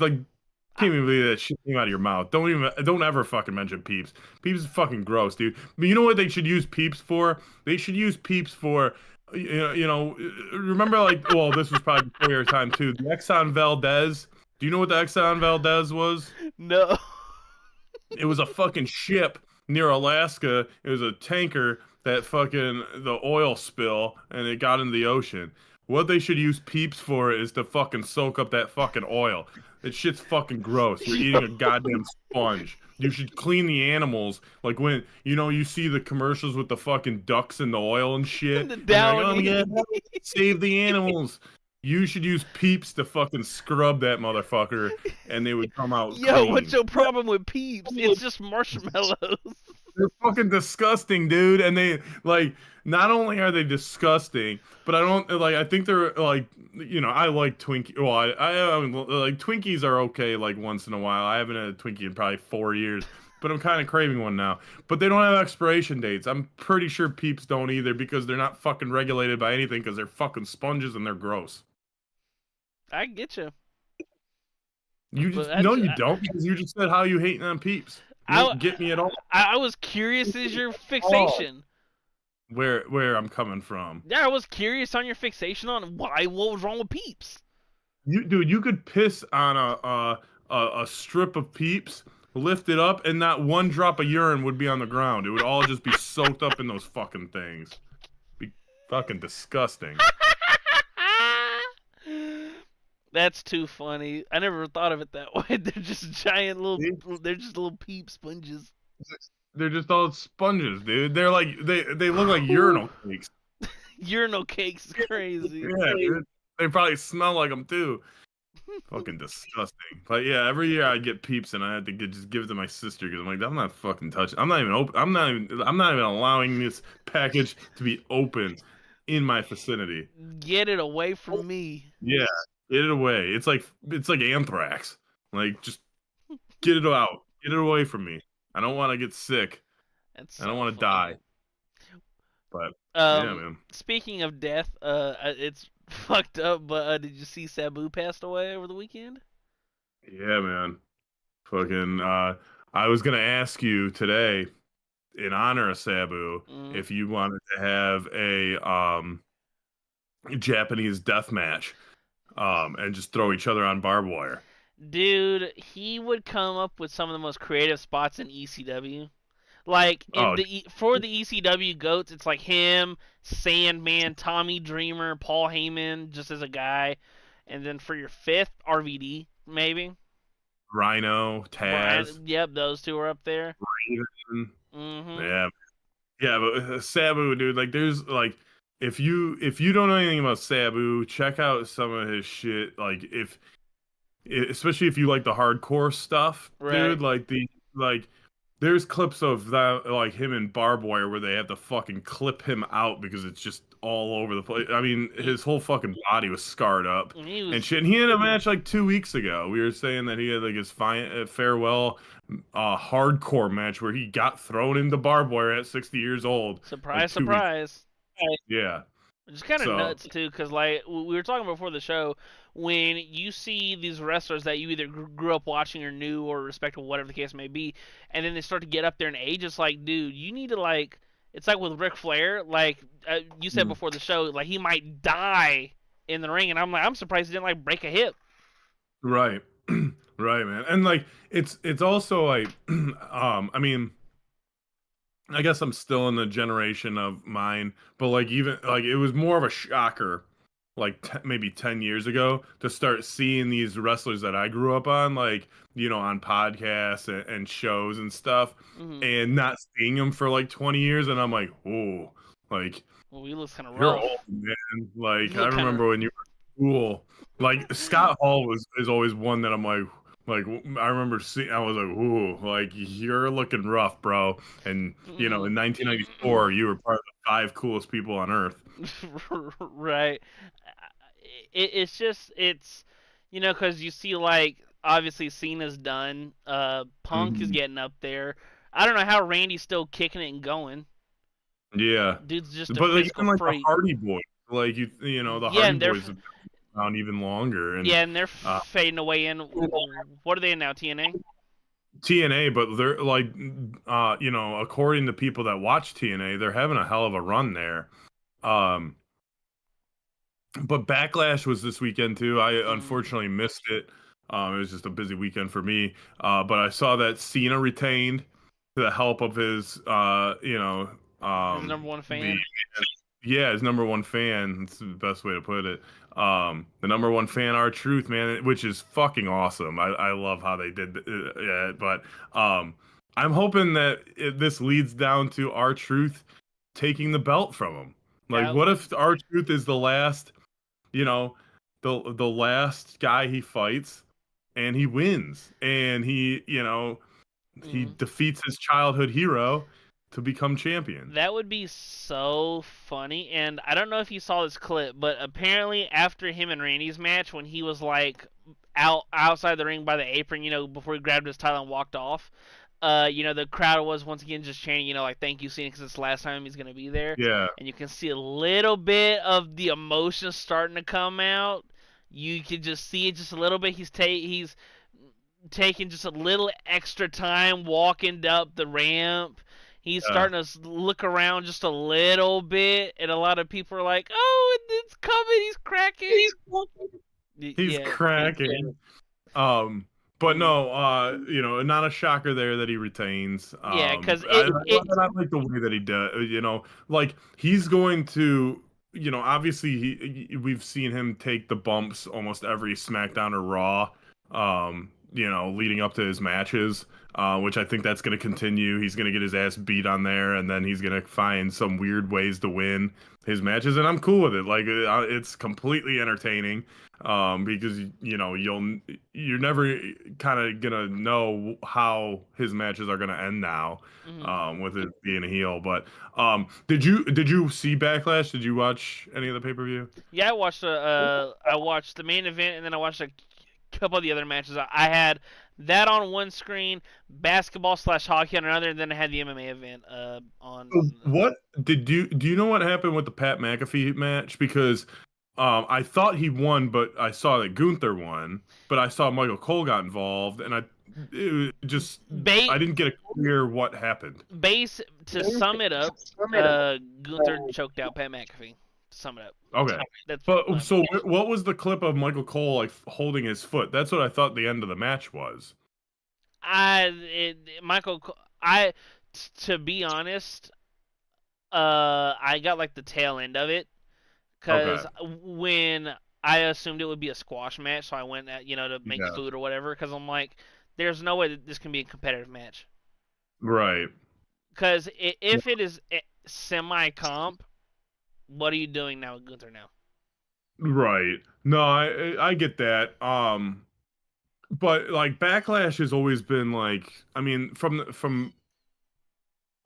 believe that shit came out of your mouth. Don't ever fucking mention Peeps. Peeps is fucking gross, dude. But you know what they should use Peeps for? They should use Peeps for, remember this was probably before your time too. The Exxon Valdez. Do you know what the Exxon Valdez was? No. It was a fucking ship near Alaska. It was a tanker that fucking the oil spill and it got into the ocean. What they should use Peeps for is to fucking soak up that fucking oil. That shit's fucking gross. You're eating a goddamn sponge. You should clean the animals. Like when, you see the commercials with the fucking ducks in the oil and shit. The And they're like, oh my downy. God, save the animals. You should use Peeps to fucking scrub that motherfucker and they would come out Yo, what's clean. your problem with Peeps? It's just marshmallows. They're fucking disgusting, dude. And they like not only are they disgusting, but I don't like. I think they're like, I like Twinkie. Well, like Twinkies are okay like once in a while. I haven't had a Twinkie in probably 4 years, but I'm kind of craving one now. But they don't have expiration dates. I'm pretty sure Peeps don't either because they're not fucking regulated by anything because they're fucking sponges and they're gross. I get you. You But just no, you don't because you just said how you hate on Peeps. You I, don't get me at all. I was curious as your fixation. Where I'm coming from. Yeah, I was curious on your fixation on what was wrong with Peeps. Dude, you could piss on a strip of Peeps, lift it up, and not one drop of urine would be on the ground. It would all just be soaked up in those fucking things. Be fucking disgusting. That's too funny. I never thought of it that way. They're just giant little. They're just little Peep sponges. They're just all sponges, dude. They're like they look like urinal cakes. Urinal cakes is crazy. Yeah, dude. They probably smell like them too. Fucking disgusting. But yeah, every year I get Peeps and I had to just give it to my sister because I'm like, I'm not fucking touching. I'm not even open. I'm not even allowing this package to be open in my vicinity. Get it away from me. Yeah, get it away. It's like anthrax. Like just get it out. Get it away from me. I don't want to get sick. That's I don't so want to funny. die. But yeah, man. Speaking of death, it's fucked up. But did you see Sabu passed away over the weekend? Yeah, man. Fucking. I was gonna ask you today, in honor of Sabu, if you wanted to have a Japanese death match, and just throw each other on barbed wire. Dude, he would come up with some of the most creative spots in ECW. Like for the ECW goats, it's like him, Sandman, Tommy Dreamer, Paul Heyman, just as a guy, and then for your fifth, RVD maybe. Rhino, Taz. Yep, those two are up there. Raven. Mm-hmm. Yeah, but Sabu, dude, like there's like if you don't know anything about Sabu, check out some of his shit. Like especially if you like the hardcore stuff, dude. Like there's clips of that, like him in barbed wire where they have to fucking clip him out because it's just all over the place. I mean, his whole fucking body was scarred up and shit. And he had a match like 2 weeks ago. We were saying that he had like his farewell hardcore match where he got thrown into barbed wire at 60 years old. Surprise, surprise. Yeah. It's kind of nuts too, because like we were talking before the show, when you see these wrestlers that you either grew up watching or knew or respect or whatever the case may be, and then they start to get up there in age, it's like, dude, you need to like, it's like with Ric Flair, like you said before the show, like he might die in the ring, and I'm like, I'm surprised he didn't like break a hip. Right, right, man, and like it's also like, I mean. I guess I'm still in the generation of mine, but like even like it was more of a shocker, like maybe 10 years ago, to start seeing these wrestlers that I grew up on, like on podcasts and shows and stuff, and not seeing them for like 20 years, and I'm like, oh, like well, he looks kind of rough. You're old, man. Like I remember when you were cool. Like Scott Hall is always one that I'm like. Like I remember seeing, I was like, "Ooh, like you're looking rough, bro." And in 1994, you were part of the 5 coolest people on Earth. Right. It's just because you see like obviously Cena's done. Punk is getting up there. I don't know how Randy's still kicking it and going. Yeah, dude's just but like, even like the Hardy Boys, like the Hardy Boys have been around even longer, and they're fading away. In what are they in now? TNA. TNA, but they're like, according to people that watch TNA, they're having a hell of a run there. But Backlash was this weekend too. I unfortunately missed it. It was just a busy weekend for me. But I saw that Cena retained to the help of his, His number one The fan. Yeah, his number one fan. That's the best way to put it. The number one fan, R-Truth, man, which is fucking awesome. I love how they did it, but I'm hoping that this leads down to R-Truth taking the belt from him. Like, That what would. if R-Truth is the last, you know, the last guy he fights, and he wins, and he Mm, defeats his childhood hero to become champion. that would be so funny. And I don't know if you saw this clip, but apparently after him and Randy's match, when he was like outside the ring by the apron, before he grabbed his title and walked off, the crowd was once again just chanting, like "Thank you, Cena," because it's the last time he's gonna be there, Yeah. and you can see a little bit of the emotion starting to come out. You can just see it just a little bit. He's taking just a little extra time walking up the ramp. He's Yeah. starting to look around just a little bit, and a lot of people are like, "Oh, it's coming! He's cracking!" He's Yeah. cracking. Um, but Mm. no, not a shocker there that he retains. Yeah, because I like the way that he does. Like he's going to, obviously we've seen him take the bumps almost every SmackDown or Raw. Leading up to his matches, which I think that's going to continue. He's going to get his ass beat on there, and then he's going to find some weird ways to win his matches, and I'm cool with it. Like it's completely entertaining. Because you're never kind of gonna know how his matches are gonna end now, Mhm. with it being a heel. But did you see Backlash? Did you watch any of the pay-per-view? Yeah, I watched the main event, and then I watched a couple of the other matches. I had that on one screen, basketball/hockey on another, and then I had the MMA event on. What do you know what happened with the Pat McAfee match? Because I thought he won, but I saw that Gunther won, but I saw Michael Cole got involved, and Ba- I didn't get a clear what happened. base to sum it up, Gunther choked out Pat McAfee. To sum it up, Okay. that's But my so what was the clip of Michael Cole like holding his foot? That's what I thought the end of the match was. Michael. To be honest, I got like the tail end of it Okay. because when I assumed it would be a squash match, so I went to make Yeah. food or whatever because I'm like, there's no way that this can be a competitive match. Right. Because if it is semi comp, what are you doing now with Gunther now? Right. No, I get that. But like Backlash has always been like, I mean, from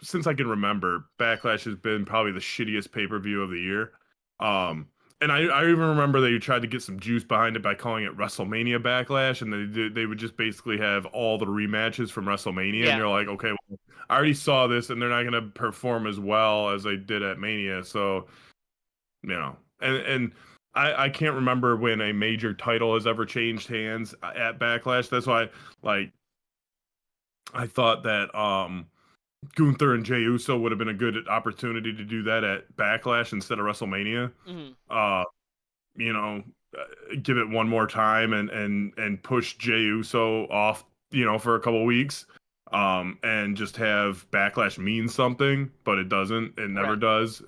since I can remember, Backlash has been probably the shittiest pay-per-view of the year. Um, and I even remember they tried to get some juice behind it by calling it WrestleMania Backlash, and they would just basically have all the rematches from WrestleMania, and Yeah. you're like, okay, well, I already saw this, and they're not gonna perform as well as they did at Mania, so and I can't remember when a major title has ever changed hands at Backlash. That's why, like, I thought that Gunther and Jey Uso would have been a good opportunity to do that at Backlash instead of WrestleMania. Hmm. Uh, you know, give it one more time and push Jey Uso off, for a couple weeks. And just have Backlash mean something, but it doesn't. It never Right. does.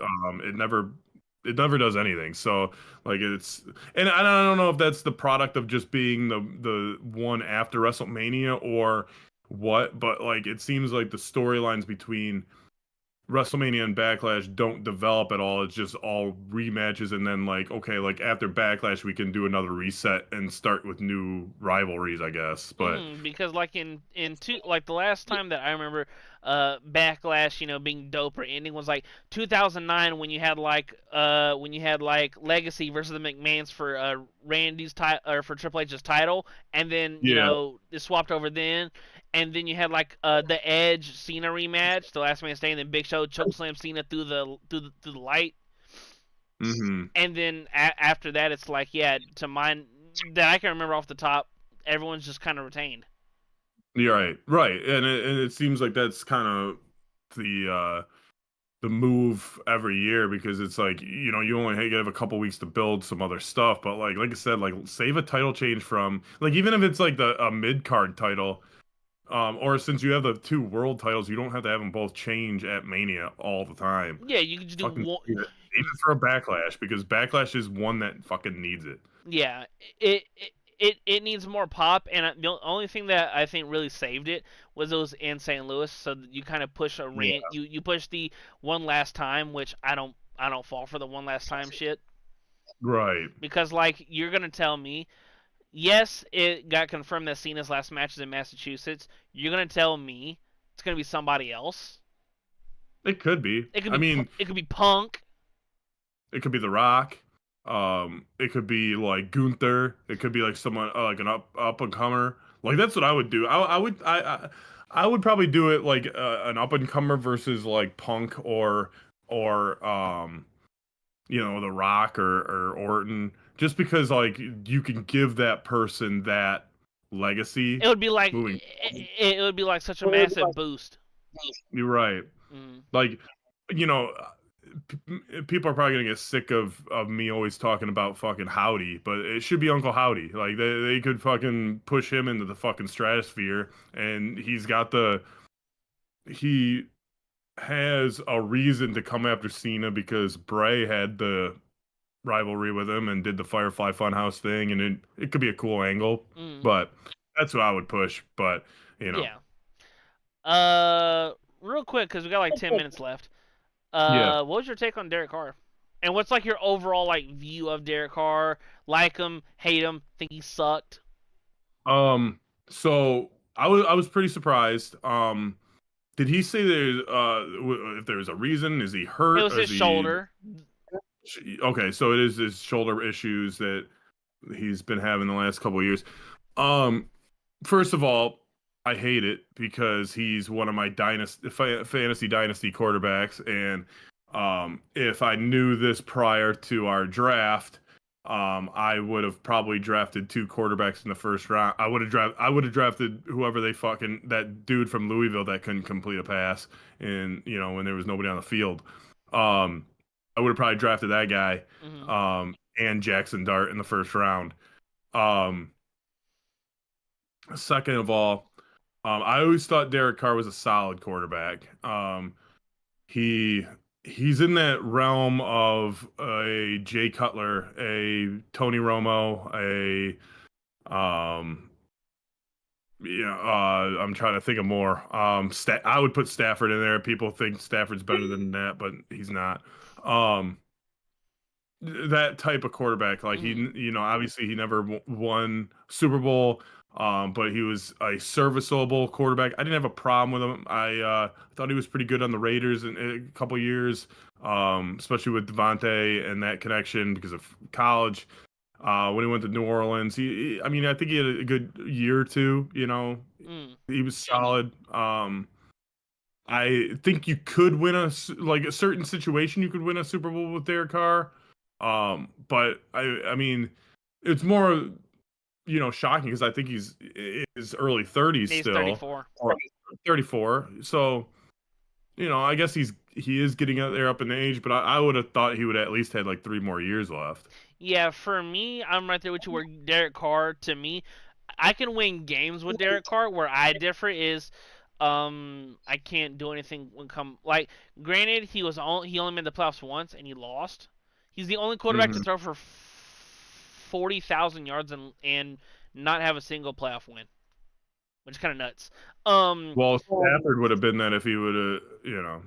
It never does anything. So like and I don't know if that's the product of just being the one after WrestleMania or what, but like it seems like the storylines between WrestleMania and Backlash don't develop at all. It's just all rematches, and then like okay, like after Backlash, we can do another reset and start with new rivalries, I guess. But Because like in two, like the last time that I remember Backlash, being dope or ending was like 2009 when you had like Legacy versus the McMahons for Randy's title or for Triple H's title, and then yeah. it swapped over then. And then you had like the Edge Cena rematch, the Last Man Standing, then Big Show chokeslam Cena through the light, Hmm. and then after that it's like to mine that I can remember off the top, everyone's just kind of retained. You're right, right, and it seems like that's kind of the move every year because it's like you only have a couple weeks to build some other stuff, but like I said, like save a title change from like even if it's like a mid card title. Or since you have the two world titles, you don't have to have them both change at Mania all the time. Yeah, you can just do Fucking one. save it for a Backlash because Backlash is one that fucking needs it. Yeah, it needs more pop, and the only thing that I think really saved it was it was in St. Louis, so you kind of push a Yeah. rant. You push the one last time, which I don't fall for the one last time shit, Right. because like you're gonna tell me, yes, it got confirmed that Cena's last match is in Massachusetts. You're gonna tell me it's gonna be somebody else. It could be. It could I be mean, it could be Punk. it could be The Rock. It could be like Gunther. It could be like someone like an up and comer. Like that's what I would do. I would probably do it like an up and comer versus like Punk or The Rock or Orton, just because like you can give that person that legacy It would be like moving. it would be like such a massive boost. You're right. Mm. Like, you know, people are probably gonna get sick of me always talking about fucking Howdy, but it should be Uncle Howdy. Like they could fucking push him into the fucking stratosphere, and he has a reason to come after Cena because Bray had the rivalry with him and did the Firefly Funhouse thing, and it could be a cool angle. Mm. But that's what I would push. But Yeah. Real quick, because we got like 10 minutes left. yeah. What was your take on Derek Carr? And what's like your overall like view of Derek Carr? Like him, hate him, think he sucked? So I was pretty surprised. Did he say there's if there's a reason? Is he It hurt? was Or is his he shoulder. okay? So it is his shoulder issues that he's been having the last couple of years. Um, First of all, I hate it because he's one of my fantasy dynasty quarterbacks, and if I knew this prior to our draft, I would have probably drafted two quarterbacks in the first round. I would have drafted whoever they fucking that dude from Louisville that couldn't complete a pass, and when there was nobody on the field. Um, I would have probably drafted that guy, Mm-hmm. and Jackson Dart in the first round. Um, Second of all, I always thought Derek Carr was a solid quarterback. He he's in that realm of a Jay Cutler, a Tony Romo, I'm trying to think of more. I would put Stafford in there. People think Stafford's better than that, but he's not. Um, that type of quarterback, like Mm-hmm. obviously he never won Super Bowl, but he was a serviceable quarterback. I didn't have a problem with him. I thought he was pretty good on the Raiders in a couple years, especially with Devontae and that connection because of college. When he went to New Orleans, I mean, I think he had a good year or two. Mm. He was solid. I think you could win like a certain situation. You could win a Super Bowl with Derek Carr. But I mean, it's more shocking because I think he's in his early 30s He's still, 34. or 34. So I guess he is getting out there up in age, but I would have thought he would at least had like 3 more years left. Yeah, for me, I'm right there with you. Where Derek Carr, to me, I can win games with Derek Carr. Where I differ is, I can't do anything when come like. Granted, he only made the playoffs once and he lost. He's the only quarterback to Hmm. throw for 40,000 yards and not have a single playoff win, which is kind of nuts. Well, Stafford would have been that if he would have,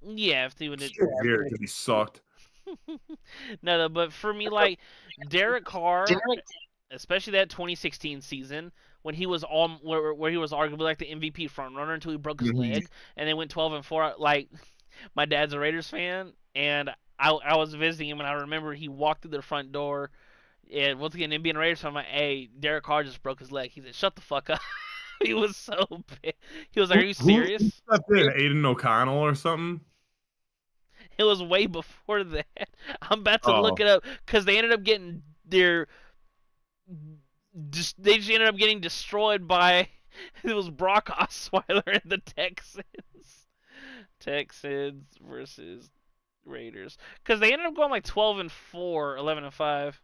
Yeah, if he would. here because he sucked. No, but for me, like Derek Carr, especially that 2016 season when he was all where he was arguably like the MVP frontrunner until he broke his Hmm. leg and then went 12-4. Like my dad's a Raiders fan, and I was visiting him, and I remember he walked through the front door. And once again, him being a Raiders fan, I'm like, "Hey, Derek Carr just broke his leg." He said, "Shut the fuck up." He was so big. He was like, "Are you Who serious?" stepped in? Aiden O'Connell or something? It was way before that. I'm about to look Oh, it up because they ended up getting they just ended up getting destroyed by it was Brock Osweiler and the Texans. Texans versus Raiders because they ended up going like 12-4, 11-5.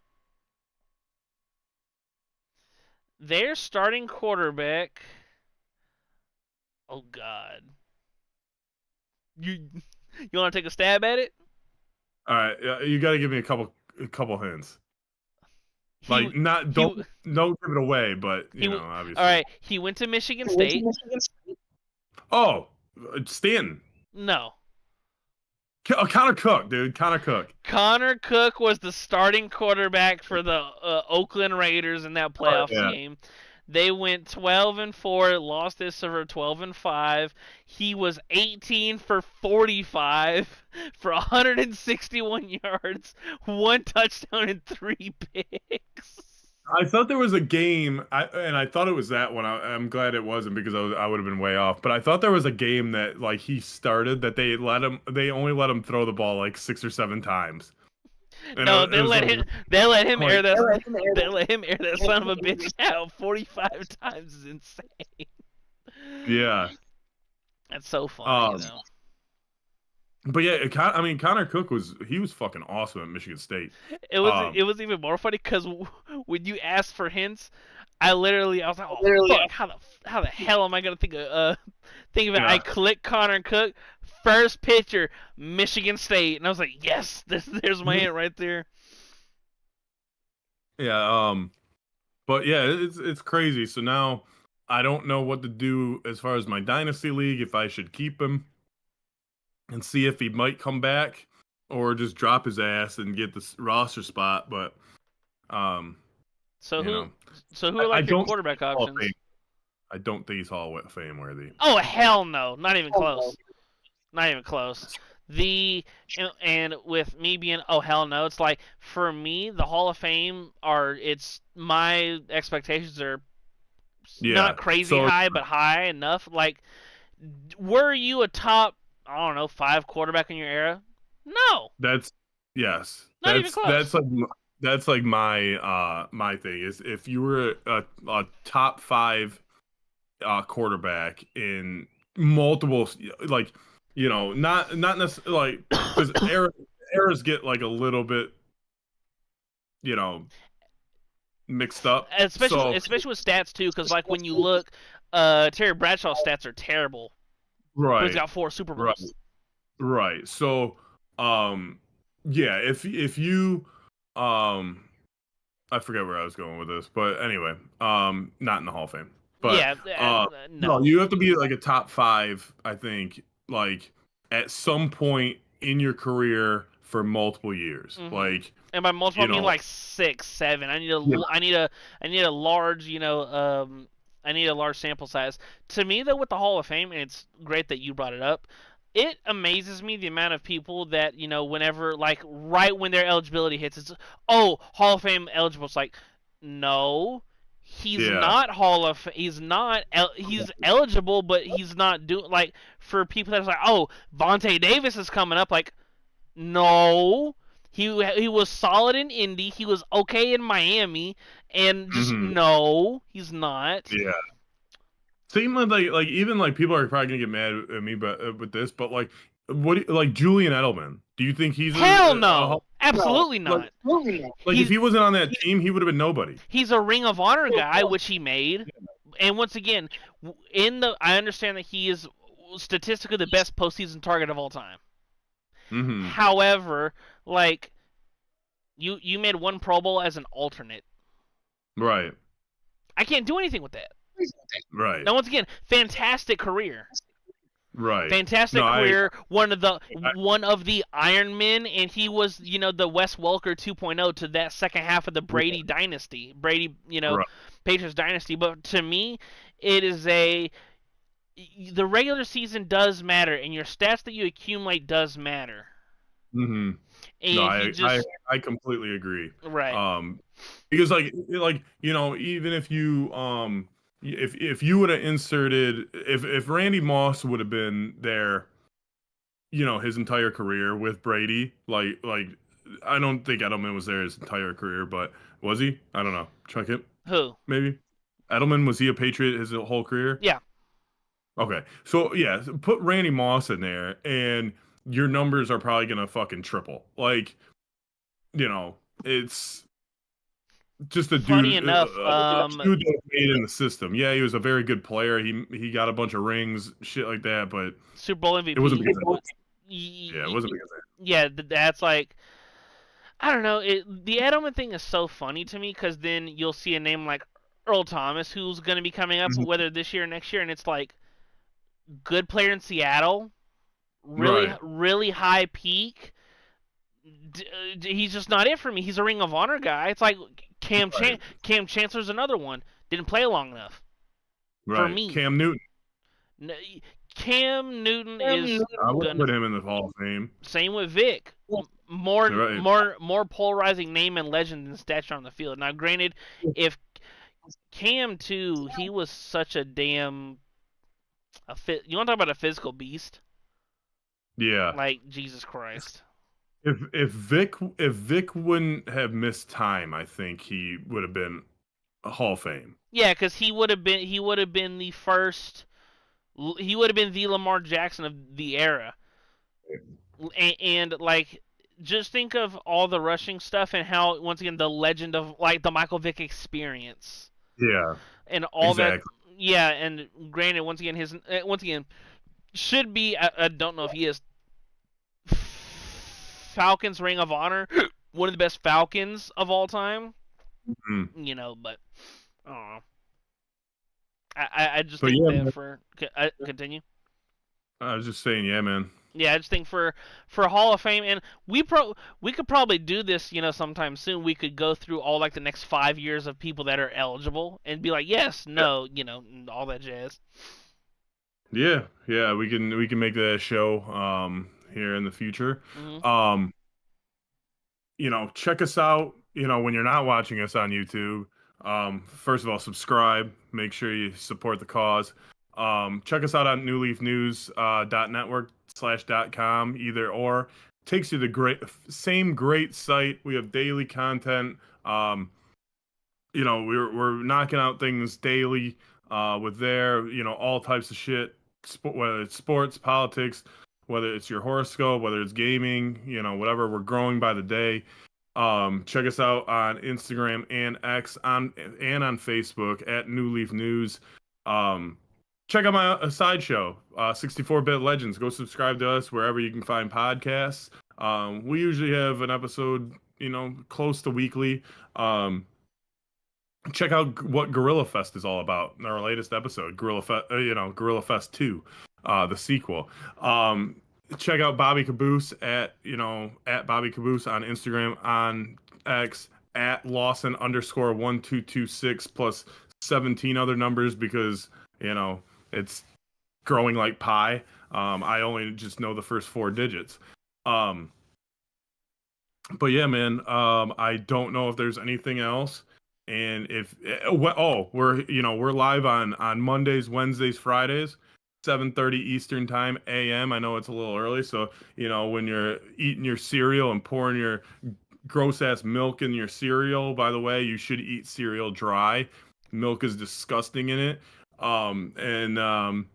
Their starting quarterback Oh God. You you want to take a stab at it? All right, you got to give me a couple hints. He Like, not he don't give it away, but he. All obviously. right. He went to Michigan State. Oh, Stanton. No. Connor Cook, dude. Connor Cook. Connor Cook was the starting quarterback for the Oakland Raiders in that Oh, playoffs yeah. game. They went 12-4, lost this for 12-5. He was 18 for 45 for 161 yards, one touchdown and 3 picks. I thought there was a game, and I thought it was that one. I'm glad it wasn't because I would have been way off. But I thought there was a game that like he started that they only let him throw the ball like 6 or 7 times. And No, it was like, they let him like, air that they let him air that son of a bitch out 45 times is insane. yeah. That's so funny, Um, though. but yeah, I mean, Connor Cook was fucking awesome at Michigan State. It was even more funny because when you asked for hints, I was like, oh fuck, how the hell am I gonna think of it? Yeah. I clicked Connor Cook, first picture, Michigan State, and I was like, yes, there's my hint right there. Yeah. But yeah, it's crazy. So now I don't know what to do as far as my dynasty league. If I should keep him and see if he might come back, or just drop his ass and get this roster spot. But um, So you know, who are I like your don't quarterback Hall of options? Fame. I don't think he's Hall of Fame worthy. Oh hell no, not even close. Not even close. And with me being oh hell no, it's like for me the Hall of Fame it's my expectations are Yeah. not crazy So high but high enough. Like, were you a top I don't know 5 quarterback in your era? No, that's yes. not even close. That's like my thing is if you were a top 5 quarterback in multiple like not necessarily like because eras get like a little bit you know mixed up. So Especially with stats too, because like when you look, Terry Bradshaw's stats are terrible, but he's right, got 4 Super right, Bowls. right. So yeah, if you um I forget where I was going with this, but anyway, not in the Hall of Fame. But Yeah, no, no. you have to be like a top 5, I think, like at some point in your career for multiple years. Mm-hmm. Like, And by multiple, I you mean know, like 6, 7. yeah, I need a large, I need a large sample size. To me, though, with the Hall of Fame, and it's great that you brought it up. It amazes me the amount of people that whenever like right when their eligibility hits, it's oh Hall of Fame eligible. It's like no, he's yeah, not he's eligible, but he's not doing like for people that's like oh Vontae Davis is coming up like no, he was solid in Indy. He was okay in Miami, and just hmm no, he's not. yeah. Same with like even like people are probably gonna get mad at me, but with this, but like like Julian Edelman? Do you think he's Hell a no, absolutely like not. like if He's he wasn't on that team, he would have been nobody. he's a Ring of Honor guy, which he made. And once again, I understand that he is statistically the best postseason target of all time. Mm-hmm. However, like you made one Pro Bowl as an alternate. Right. I can't do anything with that. Right. Now, once again, fantastic career. Right. Fantastic No, career, one of the Iron Men, and he was the Wes Welker 2.0 to that second half of the Brady dynasty, right. Patriots dynasty. But to me, it is the regular season does matter, and your stats that you accumulate does matter. Mm-hmm. No, And he just I completely agree. right. Because like even if you if you would have inserted if Randy Moss would have been there, his entire career with Brady, like I don't think Edelman was there his entire career, but was he? I don't know. Check it. Who? Maybe. Edelman, was he a Patriot his whole career? Yeah. Okay. So yeah, put Randy Moss in there and your numbers are probably gonna fucking triple. Like, it's just a Funny dude, enough, dude that was made in the system. Yeah, he was a very good player. He got a bunch of rings, shit like that. But Super Bowl it wasn't MVP. because of that. Yeah, it wasn't because of Yeah, that's like, I don't know. The Edelman thing is so funny to me because then you'll see a name like Earl Thomas who's going to be coming up, that. whether this year or next year, and it's like good player in Seattle, really Right. really high peak. He's just not it for me. He's a Ring of Honor guy. It's like Right. Cam Chancellor's another one. Didn't play long enough for Right. me. Cam Newton. Cam Newton is I would gonna. put him in the Hall of Fame. Same with Vic. More Right. more more polarizing name and legend than stature on the field. Now, granted, if Cam too, he was such a damn you want to talk about a physical beast? Yeah. Like Jesus Christ. If Vic wouldn't have missed time, I think he would have been a Hall of Fame. Yeah, because he would have been the first. He would have been the Lamar Jackson of the era, and like just think of all the rushing stuff and how once again the legend of like the Michael Vick experience Yeah. and all that. Exactly. Yeah, and granted, once again should be. I don't know if he is Falcons Ring of Honor, one of the best Falcons of all time. Mhm. But I don't know. I just But think yeah, that man, for continue. I was just saying, yeah, man. Yeah, I just think for Hall of Fame, and we could probably do this, sometime soon. We could go through all like the next 5 years of people that are eligible and be like, yes, Yeah. no, all that jazz. Yeah, yeah, we can make that a show here in the future. Hmm. Um, check us out, when you're not watching us on YouTube. First of all, subscribe, make sure you support the cause. Check us out on newleafnews .network/.com, either or. Takes you to same great site. We have daily content. We're knocking out things daily with there, all types of shit, whether it's sports, politics, whether it's your horoscope, whether it's gaming, whatever. We're growing by the day. Check us out on Instagram and X and on Facebook at New Leaf News. Um, check out my sideshow, 64-Bit Legends. Go subscribe to us wherever you can find podcasts. We usually have an episode, close to weekly. Check out what Gorilla Fest is all about in our latest episode, Gorilla Fest 2, the sequel. Check out Bobby Kaboose at Bobby Kaboose on Instagram, on X, at Lawson _1226 plus 17 other numbers because, it's growing like pie. I only just know the first 4 digits. But yeah, man, I don't know if there's anything else. And we're live on Mondays, Wednesdays, Fridays, 7:30 Eastern time AM. I know it's a little early, so when you're eating your cereal and pouring your gross ass milk in your cereal, by the way, you should eat cereal dry. Milk is disgusting in it. And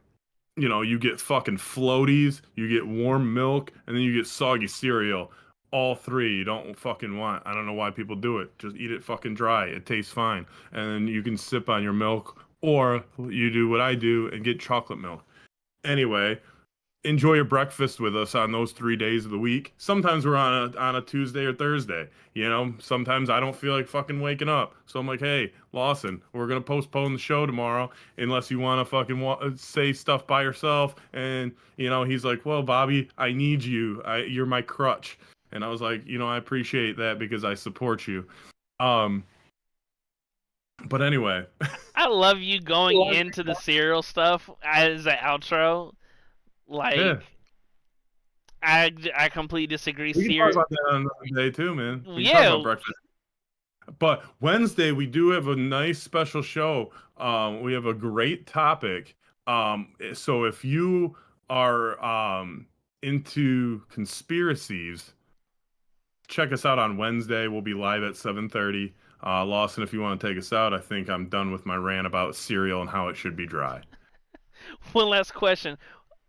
you get fucking floaties, you get warm milk, and then you get soggy cereal. All three you don't fucking want. I don't know why people do it. Just eat it fucking dry. It tastes fine. And then you can sip on your milk, or you do what I do and get chocolate milk. Anyway, enjoy your breakfast with us on those 3 days of the week. Sometimes we're on a Tuesday or Thursday. Sometimes I don't feel like fucking waking up. So I'm like, hey, Lawson, we're gonna postpone the show tomorrow unless you want to fucking say stuff by yourself. And he's like, well, Bobby, I need you. You're my crutch. And I was like, I appreciate that because I support you. But anyway, I love you going into the cereal stuff as an outro. yeah. Like, I completely disagree. We can talk about that on another day too, man. We can talk about Yeah. breakfast. But Wednesday we do have a nice special show. We have a great topic. So if you are into conspiracies, check us out on Wednesday. We'll be live at 7:30. Lawson, if you want to take us out, I think I'm done with my rant about cereal and how it should be dry. One last question: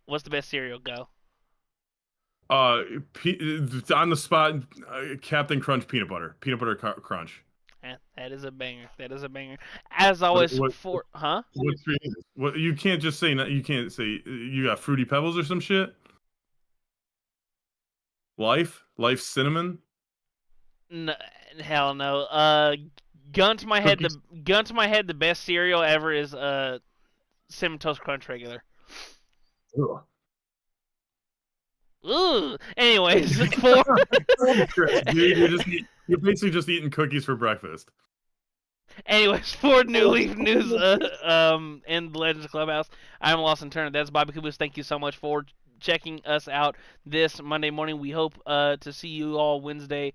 what's the best cereal? Go. Uh, on the spot, Captain Crunch peanut butter crunch. That That is a banger. That is a banger. As What always, what for huh? what's your what you can't just say you can't say you got Fruity Pebbles or some shit? Life cinnamon N- hell no. cookies. Gun to my head, the best cereal ever is Cinnamon Toast Crunch regular. Ugh. Ooh. Anyways, for Dude, you're basically just eating cookies for breakfast. anyways for New Leaf News in the Legends Clubhouse, I'm Lawson Turner. That's Bobby Kaboose. Thank you so much for checking us out this Monday morning. We hope to see you all Wednesday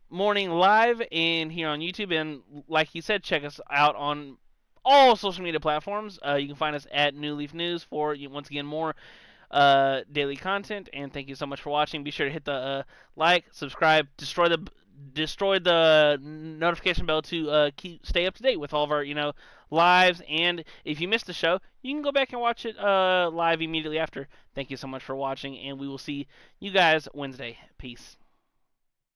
morning live and here on YouTube. And like he said, check us out on all social media platforms. You can find us at New Leaf News for once again more daily content. And thank you so much for watching. Be sure to hit the like, subscribe, destroy the notification bell to stay up to date with all of our lives. And if you missed the show, you can go back and watch it live immediately after. Thank you so much for watching, and we will see you guys Wednesday. Peace.